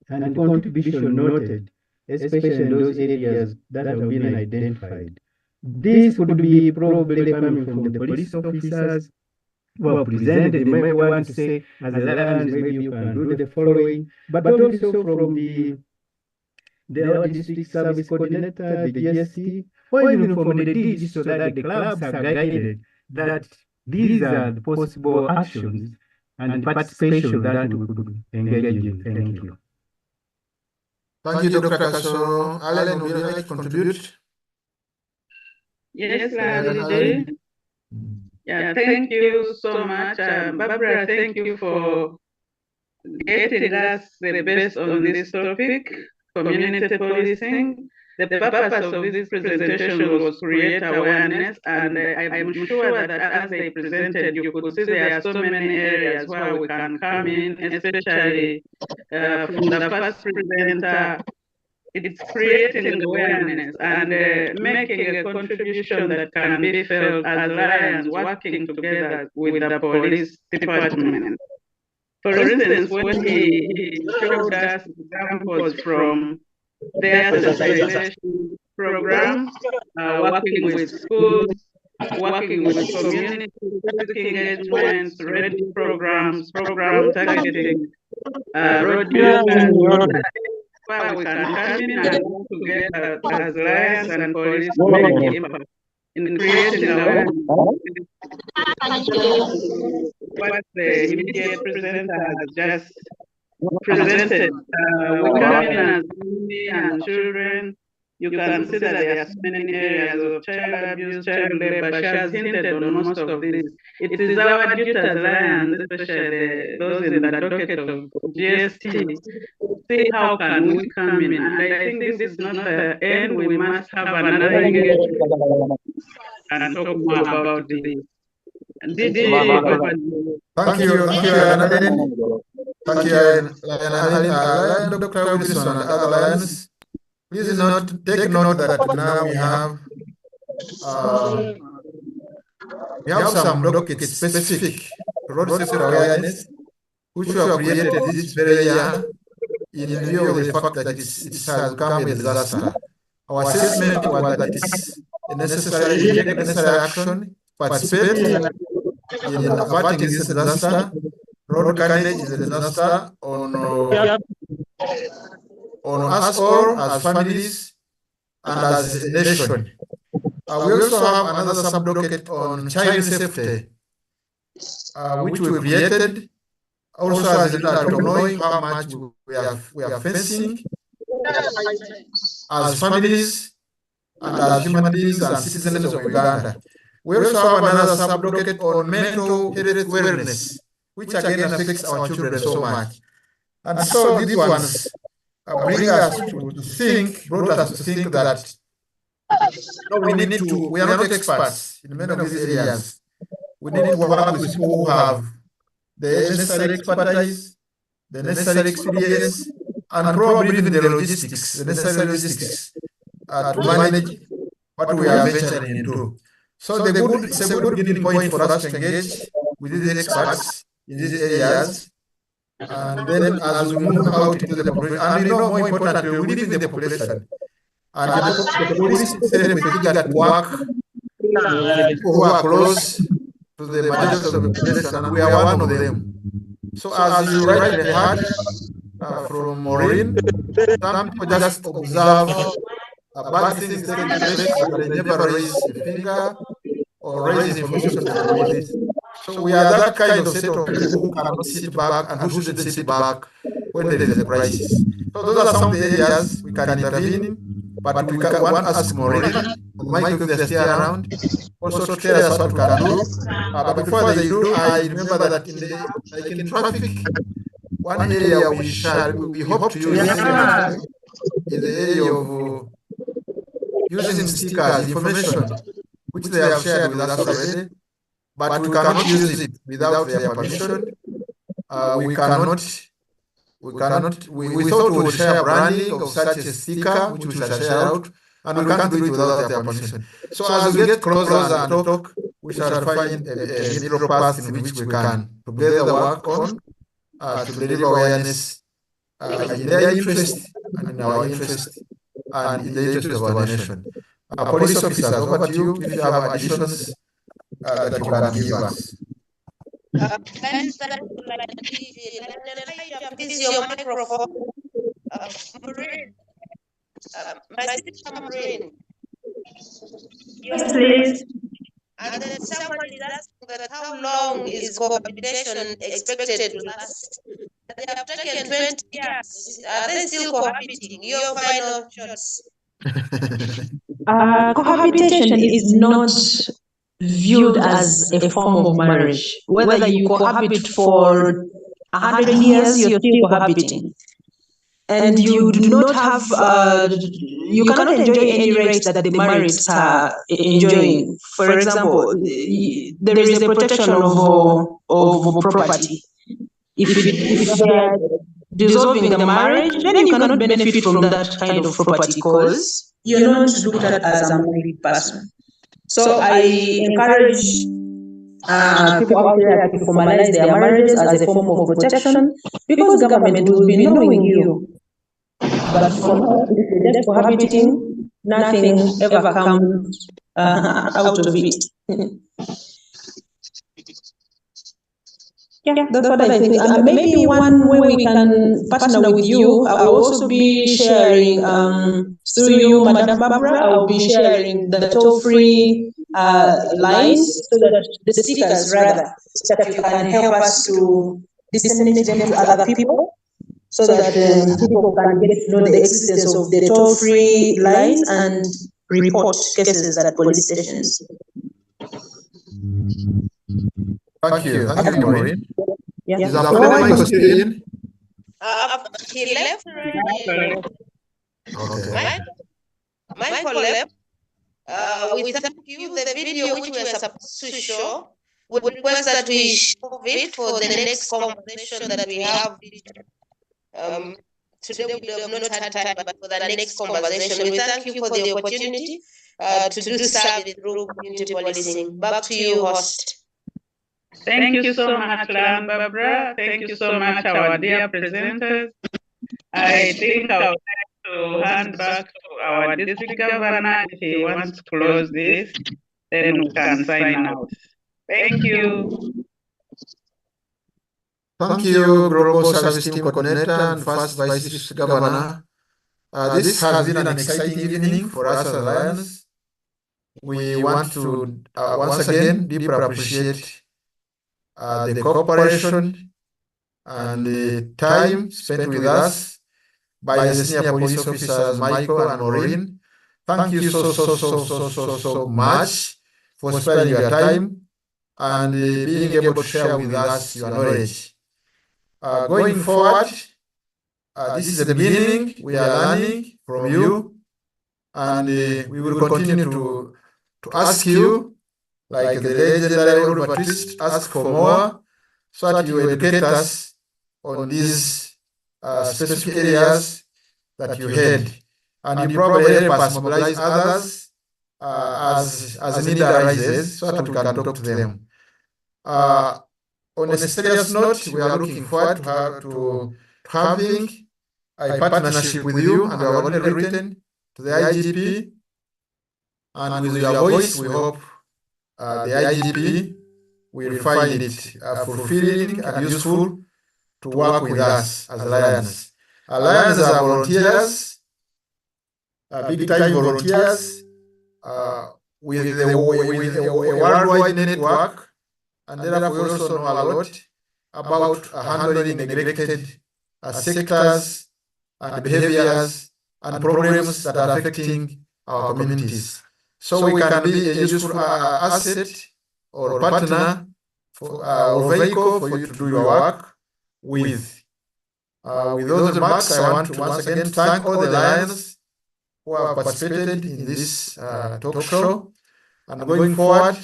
and contribution noted, especially in those areas that have been identified. This would be probably coming from the police officers who are presented. They may want to say, as Alliance, maybe you can do the following, but also from the district service coordinator, the GST, or even from the DG, so that the clubs are guided that these are the possible actions and participation that we could engage in. Thank you. Thank you, Dr. Kasoro. Alan, would you like to contribute? Yes, Randy. Yeah, thank you so much. Barbara, thank you for getting us the best on this topic, community policing. The purpose of this presentation was to create awareness, and I'm sure that as they presented, you could see there are so many areas where we can come in, especially from the first presenter. It's creating awareness and making a contribution that can be felt as Lions working together with the police department. For instance, when he showed us examples from their sensitization programs, working with schools, working with community civic engagements, radio programs, program targeting road users, where we can come in and work together as Lions and police to make an impact in creating awareness. What the immediate presenter has just presented. We come in as women and children. You can see that there are so many areas of child abuse, child labor. She has hinted on most of these. It is our duty as Lions, especially those in the docket of GST, see how can we come in. And I think this is not the end. We must have another engagement and talk more about this. Thank you, Thank you, Alan. Thank you, Alan, Dr. Wilson and other Lions. Please take note that now we have some docket specific road safety awareness, which we have created this very year in view of the fact that it has become a disaster. Our assessment was that it's necessary to take necessary action, participate in averting this disaster. Road carnage is a disaster on us all as families and as a nation. We also have another sub-docket on child safety, which we created also as a result of knowing how much we are facing as families and as human beings and citizens of Uganda. We also have another sub-docket on mental health awareness, which again affects our children so much. And so these ones brought us to think that we are not experts in many of these areas. We need to work with people who have the necessary expertise, the necessary experience, and probably even the logistics, the necessary logistics to manage what we are venturing into. So it's a good beginning point for us to engage with these experts in these areas. And then as we move out into the population, and more importantly, we live in the population. And the police itself is eager to work with people who are close to the majority of the population, and we are one of them. So as you rightly heard from Maureen, some people just observe bad things taking place, but they never raise a finger or raise information to the police. So we are that kind of set of people who cannot sit back and who shouldn't sit back when there is a crisis. So those are some of the areas we can intervene in, but we want to ask Maureen and Michael if they're still around, also to tell us what we can do. But before they do, I remember that in the like in traffic, one area we hope to use is the area of using stickers, information, which they have shared with us already, but we cannot use it without their permission. We thought we would share branding of such a sticker, which we shall share out, and we can't do it without their permission. So as we get closer and talk, we shall find a middle path in which we can together work on to deliver awareness in their interest and in our interest and in the interest of our nation. Police officers, over to you if you have additions that you can give us. Please, your microphone. Maureen. My sister Maureen. Yes, please. And then someone is asking that how long is cohabitation expected to last? They have taken 20 years. Are they still cohabiting? Your final shots. Cohabitation is not viewed as a form of marriage. Whether you cohabit for 100 years, you're still cohabiting. And you do not have, you cannot enjoy any rights that the marrieds are enjoying. For example, there is a protection of property. If they are dissolving the marriage, then you cannot benefit from that kind of property because you're not looked at as a married person. So I encourage people out there to formalize their marriages as a form of protection because government will be knowing you. But for now, if you're just cohabiting, nothing ever comes out of it. Yeah, that's what I think. Maybe one way we can partner with you, I will also be sharing through you, Madam Barbara, I will be sharing the toll-free lines, so that the stickers rather, so that you can help us to disseminate them to other people, so that people can get to know the existence of the toll-free lines and report cases at police stations. Thank you, Maureen. Yeah. Is our friend Michael still in? He left already. Okay. Michael left. We thank you. The video which we are supposed to show, we request that we show it for the next conversation that we have. Today we have not had time, but for the next conversation, we thank you for the opportunity to do service through community policing. Back to you, host. Thank you so much, Lan Barbara. Thank you so much, our dear presenters. I think I would like to hand back to our district governor if he wants to close this, then we can sign out. Thank you. Thank you, Global Service Team Coordinator and First Vice District Governor. This has been an exciting evening for us as Lions. We want to once again deeply appreciate the cooperation and the time spent with us by the senior police officers Michael and Maureen. Thank you so much for sparing your time and being able to share with us your knowledge. Going forward, this is the beginning. We are learning from you, and we will continue to ask you, like the legendary old Baptist, ask for more, so that you educate us on these specific areas that you had, and you probably help us mobilize others as need arises, so that we can talk to them. On a serious note, we are looking forward to having a partnership with you, and we have already written to the IGP, and with your voice, we hope the IGP will find it fulfilling and useful to work with us as Lions. Lions are volunteers, big-time volunteers with a worldwide network and therefore we also know a lot about handling neglected sectors and behaviors and problems that are affecting our communities. So we can be a useful asset or partner for, or vehicle for you to do your work with. With those remarks, I want to once again thank all the Lions who have participated in this talk show. And going forward,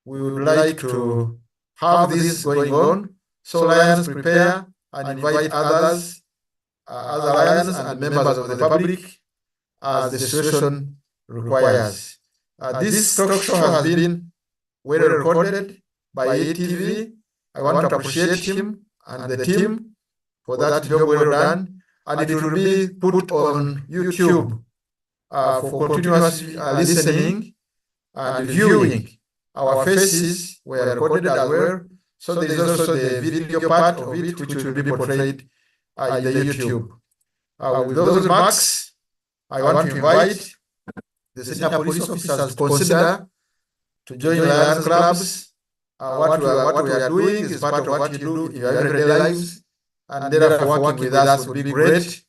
we would like to have this going on. So Lions prepare and invite others, other Lions and members of the public as the situation requires. This talk show has been well recorded by ATV. I want to appreciate him and the team for that job well done, and it will be put on YouTube for continuous listening and viewing. Our faces were recorded as well, so there is also the video part of it which will be portrayed in the YouTube. With those remarks, I want to invite the senior police officers to consider to join Lions clubs. What we are doing is part of what you do in your everyday lives, and therefore working with us would be great.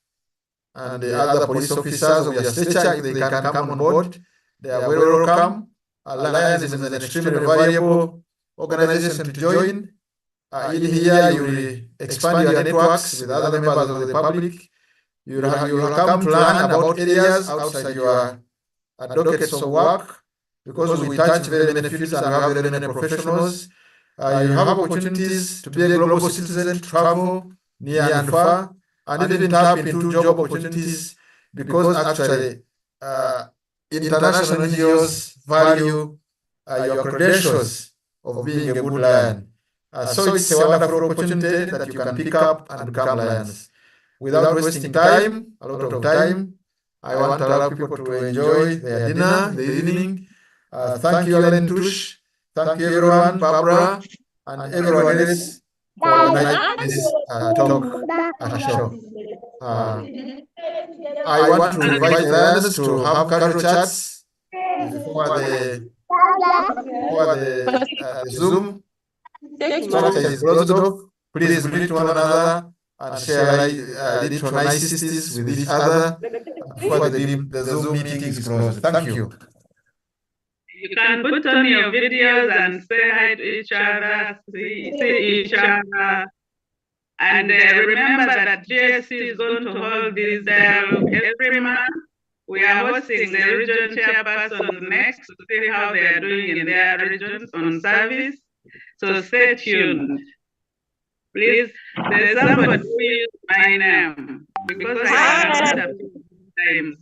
And the other police officers of your stature, if they can come on board, they are very welcome. Lions is an extremely valuable organization to join. In here, you will expand your networks with other members of the public. You will come to learn about areas outside your dockets of work, because we touch very many fields and we have very many professionals. You have opportunities to be a global citizen, to travel near and far, and even tap into job opportunities, because actually international NGOs value your credentials of being a good Lion. So it's a wonderful opportunity that you can pick up and become Lions. Without wasting time, a lot of time, I want to allow people to enjoy their dinner, the evening. Thank you, Alan Tush. Thank you, everyone, Barbara, and everyone else for organizing this talk show. I want to invite the Lions to have casual chats before the Zoom chat is closed off. Please greet one another and share little niceties with each other before the Zoom meeting is closed. Thank you. You can put on your videos and say hi to each other, see each other. And remember that GSC is going to hold this dialogue every month. We are hosting the region chairperson next to see how they are doing in their regions on service. So stay tuned. Please, there's somebody who used my name because I have heard a few times.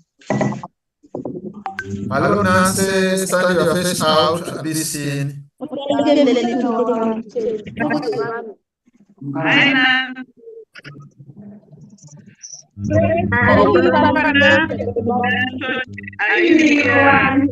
Hello, Nancy. Stand your face out and be seen. Hi, Nan. Are you here?